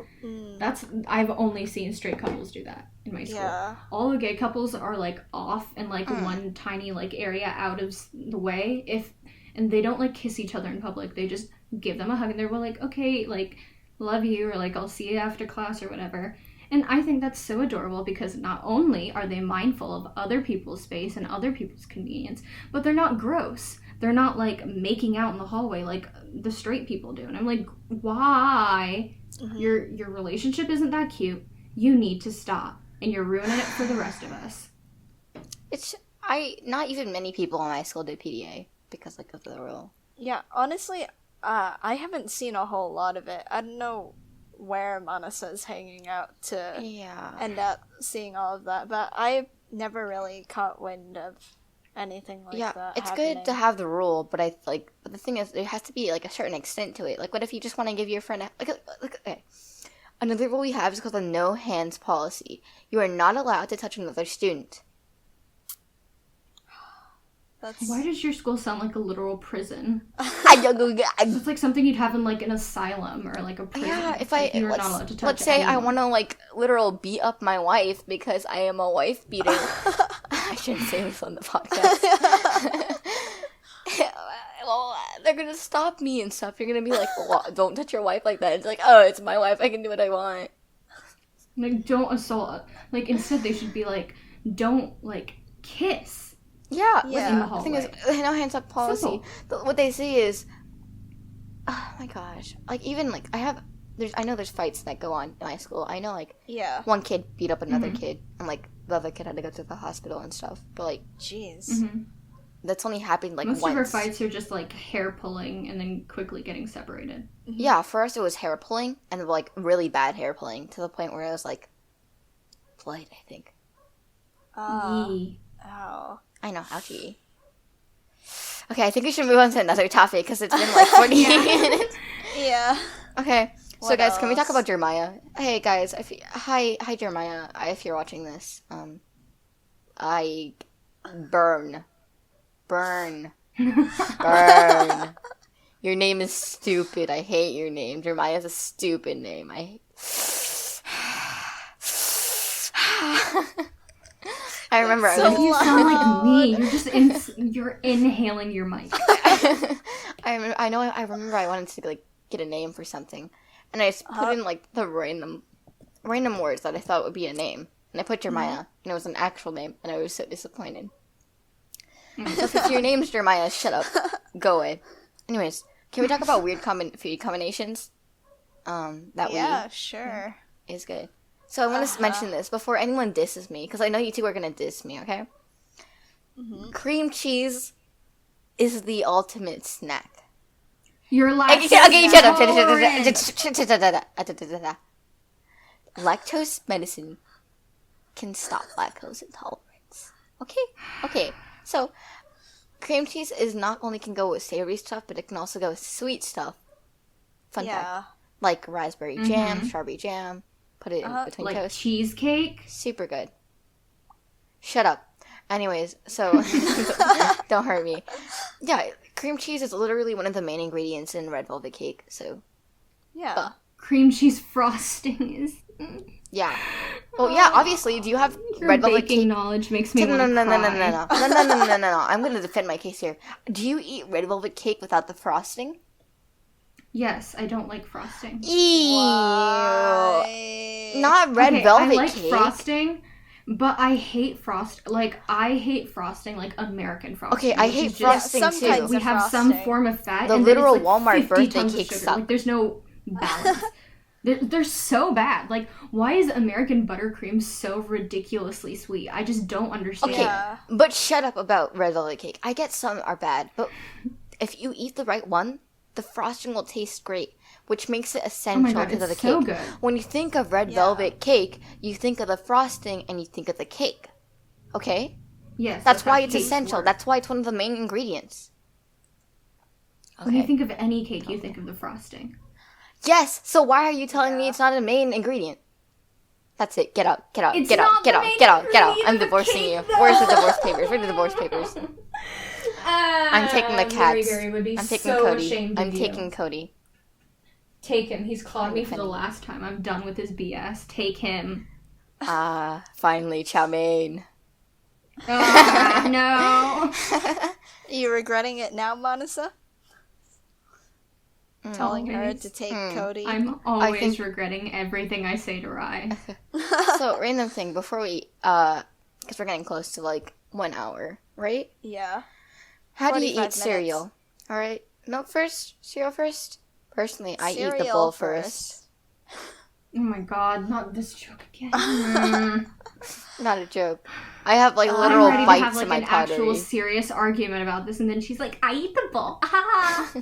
I've only seen straight couples do that in my school. Yeah. All the gay couples are, like, off in, like, one tiny, like, area out of the way. And they don't, like, kiss each other in public. They just give them a hug, and they're like, okay, like, love you, or, like, I'll see you after class or whatever. And I think that's so adorable because not only are they mindful of other people's space and other people's convenience, but they're not gross. They're not, like, making out in the hallway like the straight people do. And I'm like, why? Your relationship isn't that cute. You need to stop. And you're ruining it for the rest of us. Not even many people in my school do PDA because, like, of the rule. Yeah, honestly, I haven't seen a whole lot of it. I don't know where Manasa's hanging out to end up seeing all of that, but I never really caught wind of anything like that. It's happening. good to have the rule, but but the thing is, there has to be, like, a certain extent to it. Like, what if you just want to give your friend okay. Another rule we have is called the no hands policy. You are not allowed to touch another student. Why does your school sound like a literal prison? It's It's like something you'd have in, like, an asylum or, like, a prison. Yeah, if like, you're not allowed to touch let's say anyone. I want to, like, literal beat up my wife because I am a wife beater. I shouldn't say this on the podcast. Well, they're gonna stop me and stuff. You're gonna be like, well, don't touch your wife like that. It's like, oh, it's my wife. I can do what I want. Like, don't assault. Like, instead they should be like, don't, like, kiss. Yeah. In the The hallway. thing is, no hands up policy. What they say is, oh my gosh, like, even, like, I know there's fights that go on in my school. I know, like, one kid beat up another kid, and, like, the other kid had to go to the hospital and stuff. But, like, jeez, that's only happened, like, Most once. of our fights are just, like, hair pulling and then quickly getting separated. Yeah, for us it was hair pulling, and, like, really bad hair pulling, to the point where it was, like, blood, I think. Yee. Oh. I know, ouchie. Okay, I think we should move on to another topic, because it's been, like, 40 minutes. Yeah. Okay, so What guys, can we talk else? about Jeremiah? Hey, guys, hi, Jeremiah, if you're watching this, I burn. Your name is stupid. I hate your name. Jeremiah's a stupid name. I remember. So You sound like loud. me. You're just you're inhaling your mic. I remember I wanted to, like, get a name for something, and I just put in, like, the random words that I thought would be a name, and I put Jeremiah, and it was an actual name, and I was so disappointed. So if your name's Jeremiah, shut up. Go away. Anyways, can we talk about weird food combinations? Sure. Is good. So I want to mention this before anyone disses me, because I know you two are going to diss me, okay? Cream cheese is the ultimate snack. Your last Okay, shut up. intolerance. Lactose medicine can stop lactose intolerance. Okay. So, cream cheese not only can go with savory stuff, but it can also go with sweet stuff. Fun fact. Like raspberry jam, strawberry jam. Put it in between Like toast. cheesecake. Super good. Shut up. Anyways, so don't hurt me. Yeah, cream cheese is literally one of the main ingredients in red velvet cake. So Yeah. Cream cheese frosting is. yeah. Well, yeah. Obviously, do you have Your red velvet baking cake? knowledge makes me No. want to cry. No. I'm gonna defend my case here. Do you eat red velvet cake without the frosting? Yes, I don't like frosting. Ew. Why? Not red velvet I like cake. frosting, but I hate I hate frosting like American frosting. Okay, I which hate is just- frosting some too. kinds We of have some frosting. form of fat. The and then literal it's like Walmart 50 birthday tons of cakes sugar. suck. Like there's no balance. They're so bad. Like, why is American buttercream so ridiculously sweet? I just don't understand. Okay, Yeah. but shut up about red velvet cake. I get some are bad, but if you eat the right one, the frosting will taste great, which makes it Oh my essential god, to the it's cake. so good. When you think of red velvet cake, you think of the frosting and you think of the cake. Okay? Yes, That's how why it's cakes essential. work. That's why it's one of the main ingredients. When you Okay. think of any cake, you think of the frosting. Yes, so why are you telling me it's not a main ingredient? That's it. Get out. Get out. It's Get out. not Get the out. main Get out. Get out. I'm ingredient of a divorcing you. cake, Where's the though. divorce papers? Where are the divorce papers? I'm taking the cats. Gary would be I'm taking so Cody. ashamed of I'm you. taking Cody. Take him. He's called me for the defending last time. I'm done with his BS. Take him. Finally, chow mein. No. Are you regretting it now, Manasa? Telling her Always. to take Cody. I'm always think- regretting everything I say to Rai. So, random thing, before we, because we're getting close to, like, 1 hour, right? Yeah. How do you 45 eat cereal? minutes. Alright, milk first? Cereal first? Personally, I eat the Cereal bowl first. Oh my god, not this joke again. Not a joke. I have, like, I'm literal ready to bites have like in my an actual pottery. serious argument about this, and then she's like, "I eat the bowl." Ah.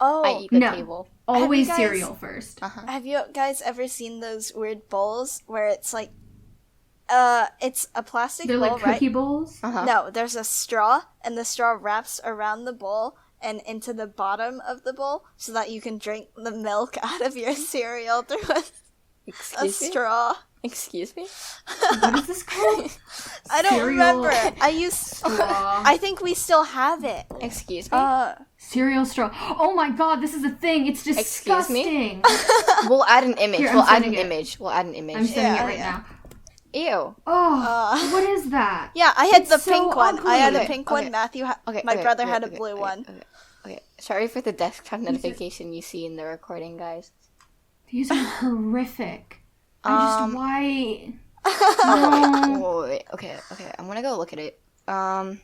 Oh, I eat the No. table. Always guys- cereal first. have you guys ever seen those weird bowls where it's like, it's a plastic They're bowl, like cookie right? bowls. Uh-huh. No, there's a straw, and the straw wraps around the bowl and into the bottom of the bowl so that you can drink the milk out of your cereal through a Excuse me? straw. Excuse me? What is this called? I don't Cereal remember. straw. I think we still have it. Excuse me? Cereal straw. Oh my god, this is a thing. It's Excuse me? disgusting. We'll add an image. Here, I'm We'll add an sending it. image. We'll add an I'm image. sending Yeah, it right yeah. now. Ew. Oh, what is that? Yeah, I had It's the so pink one. I had a ugly. pink Okay, one. Matthew, Okay. my okay, brother okay, had a okay, blue okay, one. Okay. Sorry for the desktop notification you see in the recording, guys. These are horrific. I Um, just why? Wait. Okay. I'm gonna go look at it. Can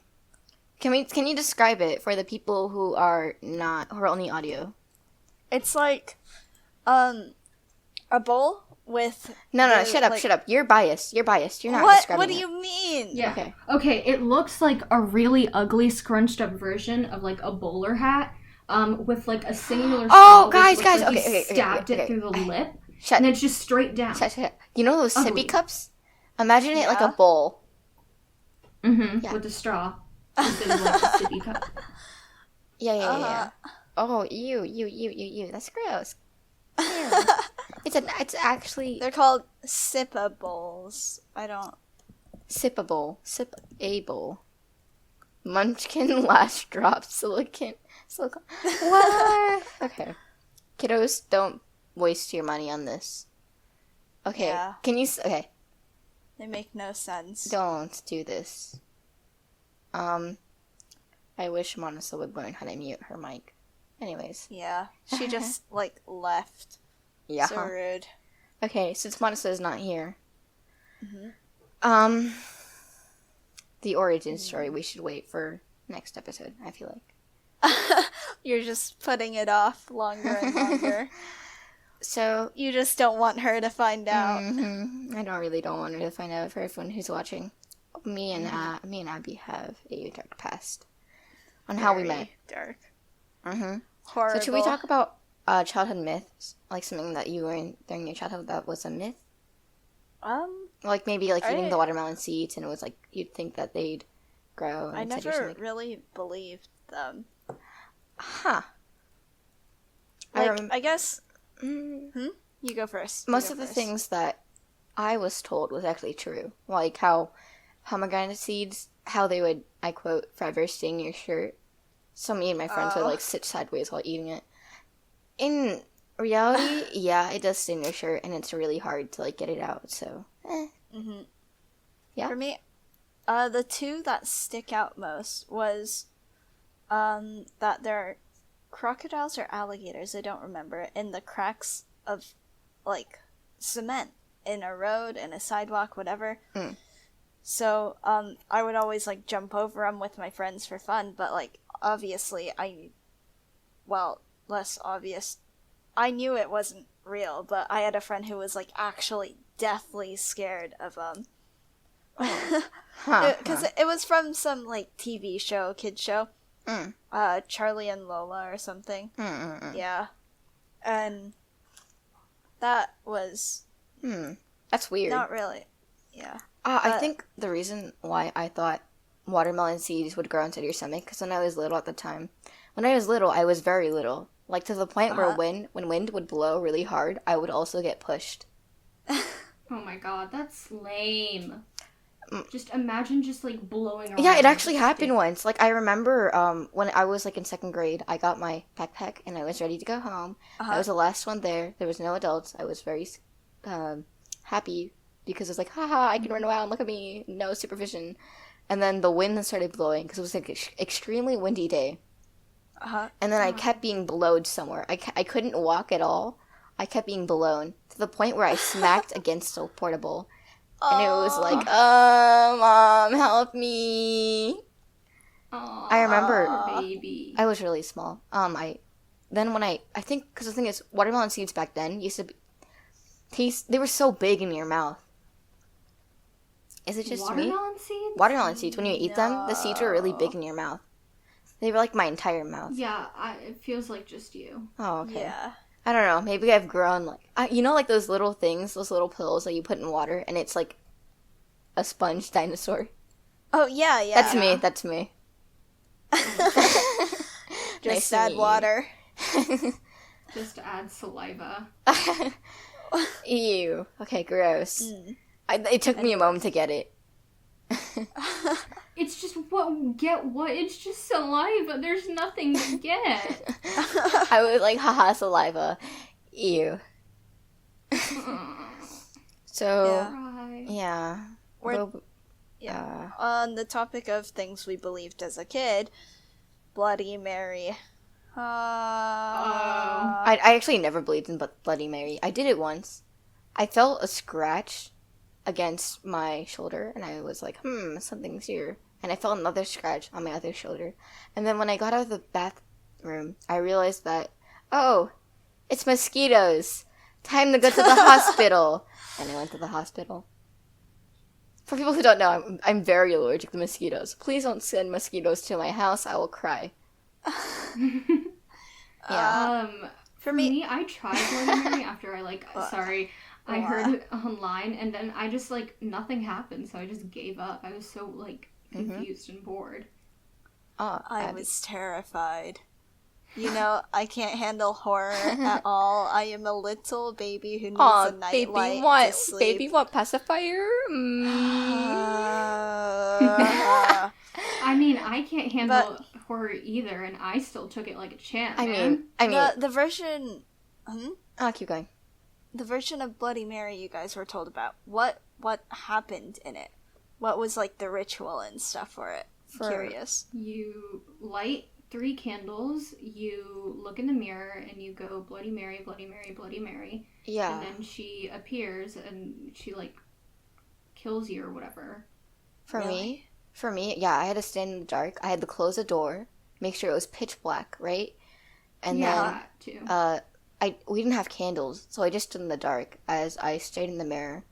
you describe it for the people who are only audio? It's like, a bowl with. No, the, shut up, like- shut up. You're biased. You're not What? describing What do it. you mean? Yeah. Okay. Okay, it looks like a really ugly scrunched up version of like a bowler hat. With like a singular Oh, straw, which guys, looks like okay, he okay, stabbed okay. it through the lip, Shut. and it's just straight down. Shut. You know those Ugly. sippy cups? Imagine it like a Yeah. bowl. Mm-hmm. Yeah. With a straw instead of like a sippy cup. Yeah. Oh, ew. That's gross. Ew. It's actually They're called sippables. I don't. sippable. Sipable. Munchkin lash drop silicone. What? Okay. Kiddos, don't waste your money on this. Okay. Yeah. Okay. They make no sense. Don't do this. I wish Monica would learn how to mute her mic. Anyways. Yeah, she just like left. Yeah. So rude. Okay, since Monica is not here. Mhm. The origin story we should wait for next episode, I feel like. You're just putting it off longer and longer. So, You just don't want her to find out. I don't want her to find out for everyone who's watching. Me and Abby have a dark past on how we met. Dark. Mm-hmm. Horrible. So should we talk about childhood myths? Like something that you learned during your childhood that was a myth? Like maybe like eating the watermelon seeds and it was like you'd think that they'd grow. I instead never you're just like, really believed them. huh. Like, I guess. Mm, You go first. most of the things that I was told was actually true. Like how pomegranate seeds, how they would, I quote, forever sting your shirt. So me and my friends would like sit sideways while eating it. In reality, yeah, it does sting your shirt and it's really hard to like get it out, so Yeah. For me, the two that stick out most was that there are crocodiles or alligators, I don't remember, in the cracks of like cement in a road, in a sidewalk, whatever. So I would always like jump over them with my friends for fun, but like obviously less obvious, I knew it wasn't real, but I had a friend who was like actually deathly scared of them. Because it was from some like TV show, kid show, Charlie and Lola or something. Yeah, and that was That's weird. not really. Yeah, I think the reason why I thought watermelon seeds would grow inside your stomach, because when I was little at the time, when I was little, I was very little. Like to the point where when wind would blow really hard, I would also get pushed. Oh my god, that's lame. Just imagine just like blowing around. Yeah, it actually happened once. Like, I remember when I was like in 2nd grade, I got my backpack and I was ready to go home. I was the last one there. There was no adults. I was very happy because it was like, haha, I can run around. Look at me. No supervision. And then the wind started blowing because it was like an extremely windy day. And then I kept being blowed somewhere. I couldn't walk at all. I kept being blown to the point where I smacked against a portable. And it was like, Mom, help me. Aww, I remember baby. I was really small. I think, because the thing is, watermelon seeds back then used to they were so big in your mouth. Is it just watermelon me? seeds? Watermelon seeds, when you eat them, the seeds were really big in your mouth. They were like my entire mouth. Yeah, it feels like just you. Oh, okay. Yeah. I don't know. Maybe I've grown like like those little things, those little pills that you put in water, and it's like a sponge dinosaur. Oh yeah, yeah. That's me. Just Nice to add meet water. Just add saliva. Ew. Okay, gross. It took me a moment to get it. It's just what? It's just saliva. There's nothing to get. I was like, haha, saliva. Ew. So, yeah. On the topic of things we believed as a kid, Bloody Mary. I actually never believed in Bloody Mary. I did it once. I felt a scratch against my shoulder, and I was like, something's here. And I felt another scratch on my other shoulder. And then when I got out of the bathroom, I realized that, oh, it's mosquitoes. Time to go to the hospital. And I went to the hospital. For people who don't know, I'm very allergic to mosquitoes. Please don't send mosquitoes to my house. I will cry. Yeah. For me, I tried Bloody Mary after I heard it online, and then I just, nothing happened, so I just gave up. I was so, confused and bored. I was terrified. I can't handle horror at all. I am a little baby who needs a nightlight to sleep. Baby want pacifier? I mean, I can't handle horror either, and I still took it like a champ, I man. mean... The version... keep going. The version of Bloody Mary you guys were told about, what happened in it? What was, the ritual and stuff for it? Curious. You light 3 candles, you look in the mirror, and you go, Bloody Mary, Bloody Mary, Bloody Mary. Yeah. And then she appears, and she, kills you or whatever. For me, yeah, I had to stand in the dark. I had to close the door, make sure it was pitch black, right? And then, too. we didn't have candles, so I just stood in the dark as I stared in the mirror,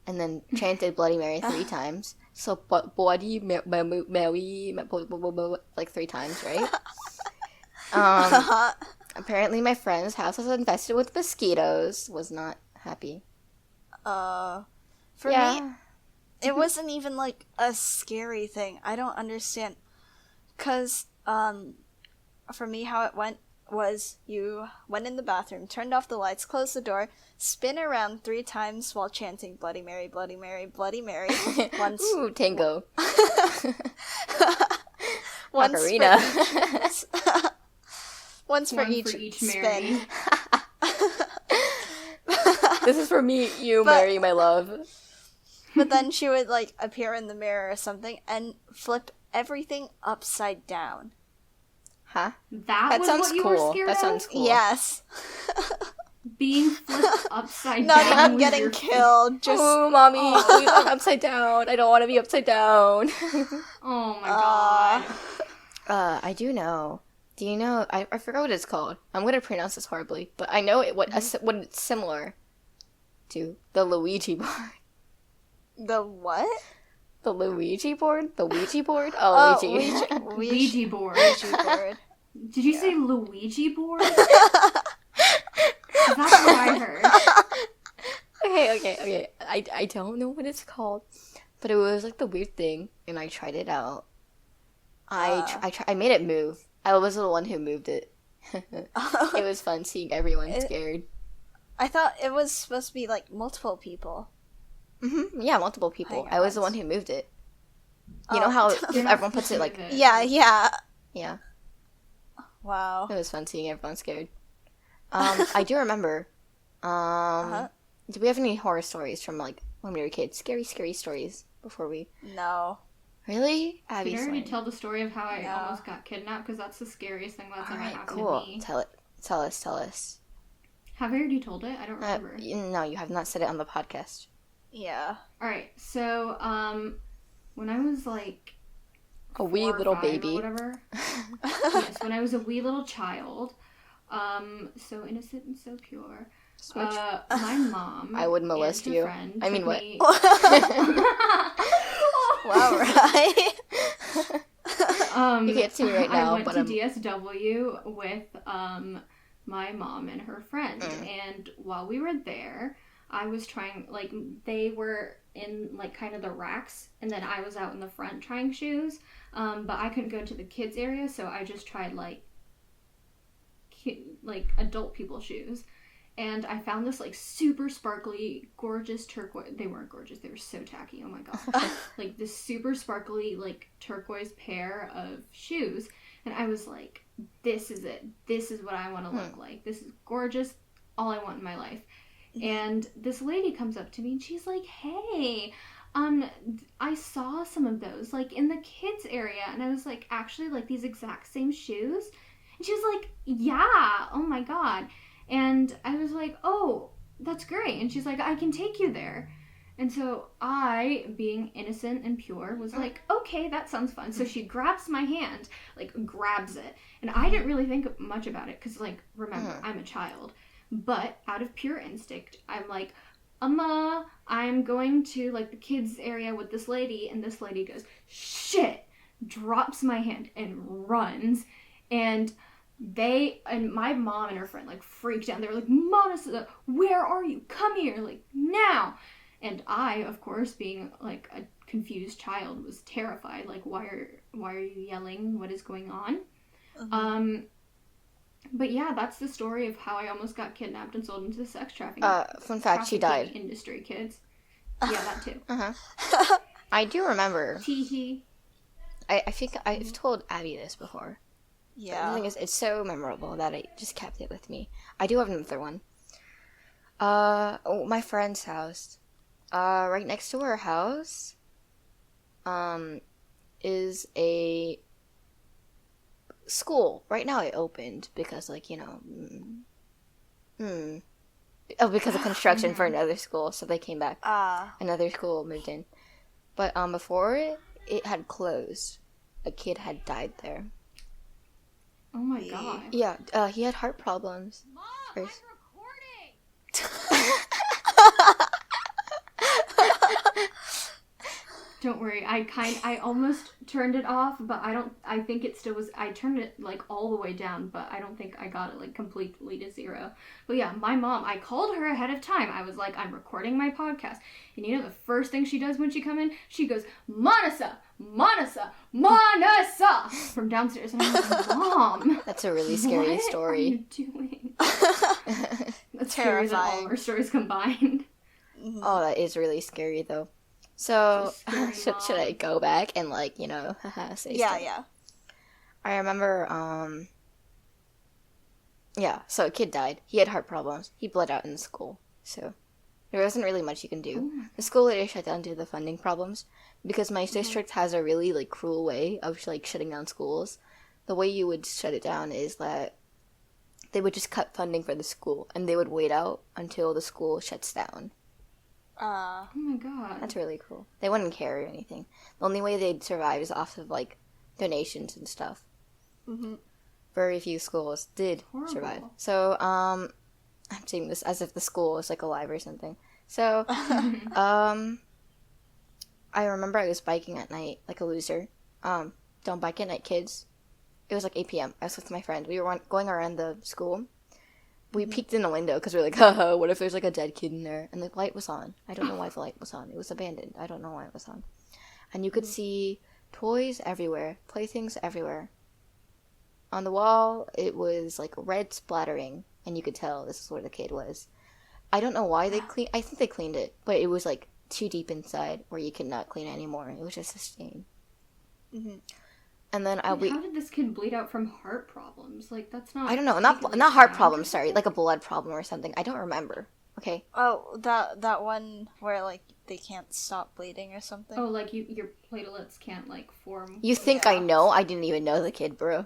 and then chanted Bloody Mary 3 times. So, Bloody Mary, 3 times, right? Apparently my friend's house was infested with mosquitoes. Was not happy. For me, it wasn't even, a scary thing. I don't understand. Because, for me, how it went was you went in the bathroom, turned off the lights, closed the door, spin around 3 times while chanting Bloody Mary, Bloody Mary, Bloody Mary. Ooh, tango. Once Macarena. One for each spin. This is for me, you, Mary, my love. But then she would, appear in the mirror or something and flip everything upside down. Huh? That was sounds what you cool. were scared That of? sounds cool. Yes. Being flipped upside Not down. even getting killed. Just Oh, mommy, please, I'm upside down. I don't want to be upside down. Oh my god. I do know. Do you know? I forgot what it's called. I'm gonna pronounce this horribly, but I know what it's similar to the Luigi board. The what? The Luigi board? The Ouija board? Oh, Luigi. Ouija board. Ouija board. Did you say Luigi board? 'Cause that's what I heard. Okay. I don't know what it's called, but it was the weird thing, and I tried it out. I made it move. I was the one who moved it. It was fun seeing everyone scared. I thought it was supposed to be multiple people. Yeah, multiple people. I was the one who moved it. You know Oh. how You're not everyone puts it like... Yeah. Yeah, Wow. it was fun seeing everyone scared. I do remember. Do we have any horror stories from like when we were kids? Scary stories before we... No. Really? Did Abby's I already one. tell the story of how I No. almost got kidnapped? Because that's the scariest thing that's ever Alright, happened cool. to me. Tell it. Tell us. Have I already told it? I don't remember. No, you have not said it on the podcast. Yeah. Alright, so, when I was like... A wee 4 or little 5 baby. Or whatever. Yes, when I was a wee little child. So innocent and so pure. Smooch. My mom... I would molest and her you. friend I mean, took what? me- Wow, right? You can't see me right now, I went but to I'm... DSW with my mom and her friend, and while we were there, I was trying, like, they were in, like, kind of the racks, and then I was out in the front trying shoes, but I couldn't go into the kids area, so I just tried, like adult people shoes. And I found this, like, super sparkly, gorgeous turquoise... They weren't gorgeous. They were so tacky. Oh, my God. Like, this super sparkly, like, turquoise pair of shoes. And I was like, this is it. This is what I want to look like. This is gorgeous. All I want in my life. And this lady comes up to me, and she's like, hey, I saw some of those, like, in the kids area. And I was like, actually, like, these exact same shoes? And she was like, yeah. Oh, my God. And I was like, oh, that's great. And she's like, I can take you there. And so I, being innocent and pure, was like, okay, that sounds fun. So she grabs my hand, like, grabs it. And I didn't really think much about it because, like, remember, I'm a child. But out of pure instinct, I'm like, I'm going to, like, the kids area with this lady. And this lady goes, shit, drops my hand and runs. And my mom and her friend, like, freaked out. They were like, Monica, where are you? Come here, like, now. And I, of course, being, like, a confused child, was terrified. Like, why are you yelling? What is going on? But yeah, that's the story of how I almost got kidnapped and sold into sex trafficking. Fun fact, she died. Industry, kids. Yeah, that too. I do remember. Tee-hee. I think I've told Abby this before. Yeah. The thing is, it's so memorable that I just kept it with me. I do have another one. My friend's house. Right next to her house, is a school. Right now it opened because, like, you know, because of construction for another school, so they came back. Another school moved in. But, before it had closed. A kid had died there. Oh my God. Yeah, he had heart problems. Mom, First. I'm recording. Don't worry, I almost turned it off, but I think it still was, I turned it, like, all the way down, but I don't think I got it, like, completely to 0. But yeah, my mom, I called her ahead of time. I was like, I'm recording my podcast. And you know the first thing she does when she come in? She goes, Monica! From downstairs. And I'm like, Mom! That's a really scary story. What are you doing? That's Terrifying. scarier than all of our stories combined. Oh, that is really scary, though. So, Scary should I go back and, like, you know, say stuff? Yeah. I remember, yeah, so a kid died. He had heart problems. He bled out in the school. So, there wasn't really much you can do. The school later shut down due to the funding problems. Because my district has a really, like, cruel way of, like, shutting down schools. The way you would shut it down is that they would just cut funding for the school. And they would wait out until the school shuts down. Oh my God. That's really cool. They wouldn't care or anything. The only way they'd survive is off of, like, donations and stuff. Very few schools did survive. So, I'm saying this as if the school is, like, alive or something. So, I remember I was biking at night, like a loser. Don't bike at night, kids. It was, like, 8 p.m. I was with my friend. We were going around the school. We peeked in the window because we were like, haha, what if there's, like, a dead kid in there? And the light was on. I don't know why the light was on. It was abandoned. I don't know why it was on. And you could see toys everywhere, playthings everywhere. On the wall, it was, like, red splattering, and you could tell this is where the kid was. I don't know why they cleaned... I think they cleaned it, but it was, like, too deep inside where you could not clean it anymore. It was just a stain. Mhm. And then How did this kid bleed out from heart problems? Like, that's not... I don't know, taking, like, not heart time problems, to- sorry, like a blood problem or something. I don't remember. Okay. Oh, that one where like they can't stop bleeding or something. Oh, like your platelets can't, like, form... You think I know? I didn't even know the kid, bro.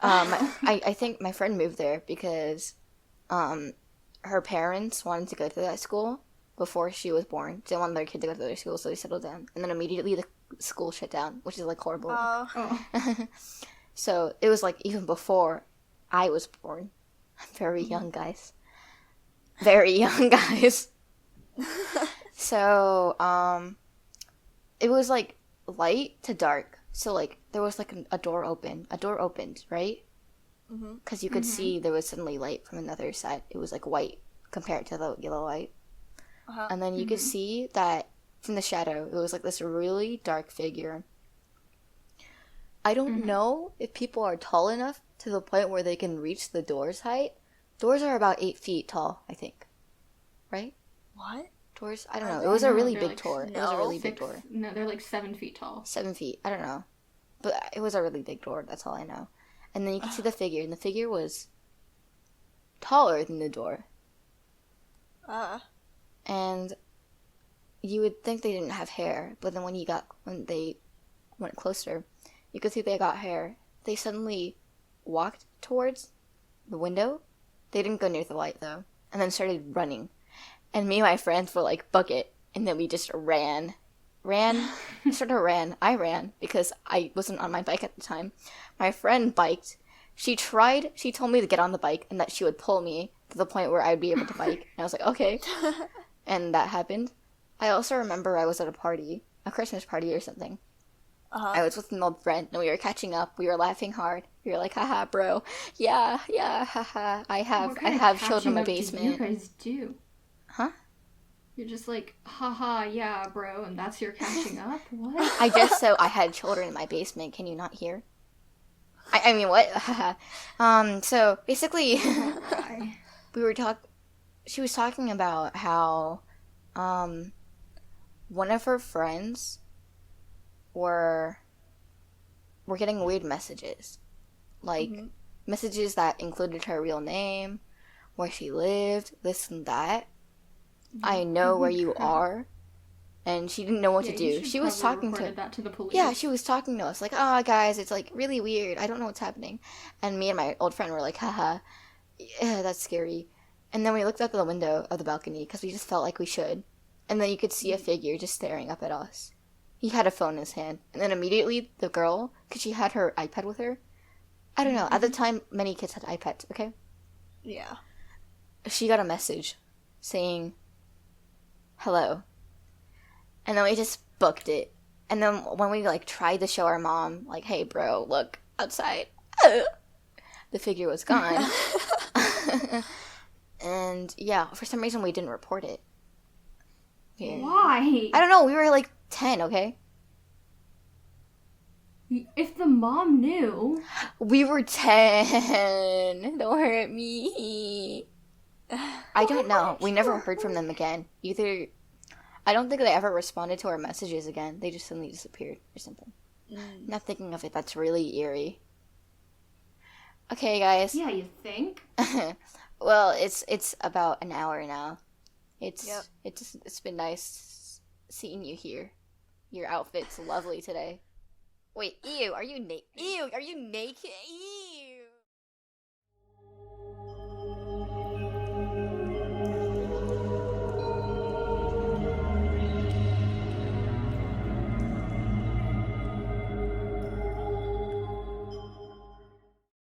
I think my friend moved there because her parents wanted to go to that school before she was born. They didn't want their kid to go to their school, so they settled down. And then immediately the school shut down, which is like horrible. Oh. So it was like even before I was born. I'm very young, guys. Very young, guys. So, it was like light to dark. So like there was like a door open. A door opened, right? Because you could see there was suddenly light from another side. It was like white compared to the yellow light. And then you could see that from the shadow, it was like this really dark figure. I don't know if people are tall enough to the point where they can reach the door's height. Doors are about 8 feet tall, I think. Right? What? Doors? I don't know. It was a No, really they're big like door. It was a really big 6... door. No, they're like 7 feet tall. 7 feet. I don't know. But it was a really big door. That's all I know. And then you could see the figure, and the figure was taller than the door. And you would think they didn't have hair, but then when they went closer, you could see they got hair. They suddenly walked towards the window. They didn't go near the light, though. And then started running. And me and my friends were like, "Book it." And then we just ran. Sort of ran. I ran because I wasn't on my bike at the time. My friend biked. She told me to get on the bike and that she would pull me to the point where I'd be able to bike. And I was like, okay. And that happened. I also remember I was at a party, a Christmas party or something. I was with an old friend and we were catching up. We were laughing hard. We were like, haha, bro. Yeah, haha. I have children in my basement. What you guys do? Huh? You're just like, haha, yeah, bro, and that's your catching up? What? I guess so. I had children in my basement. Can you not hear? I mean, what? So basically, she was talking about how, one of her friends were getting weird messages. Like, messages that included her real name, where she lived, this and that. I know where you are. And she didn't know what to do. She was talking that to the police. Yeah, she was talking to us like, "Oh, guys, it's like really weird. I don't know what's happening." And me and my old friend were like, "Haha, yeah, that's scary." And then we looked up at the window of the balcony because we just felt like we should. And then you could see a figure just staring up at us. He had a phone in his hand. And then immediately the girl, because she had her iPad with her. I don't know. At the time, many kids had iPads, okay? Yeah. She got a message saying, "Hello." And then we just booked it. And then when we, like, tried to show our mom, like, "Hey, bro, look, outside." The figure was gone. And, yeah, for some reason we didn't report it. Yeah. Why? I don't know. We were, like, 10, okay? If the mom knew... We were 10. Don't hurt me. I don't know. We never heard from them again. Either... I don't think they ever responded to our messages again. They just suddenly disappeared or something. Not thinking of it, that's really eerie. Okay, guys. Yeah, you think? Well, it's about an hour now. It's been nice seeing you here. Your outfit's lovely today. Wait, ew, are you naked? Ew, are you naked? Ew.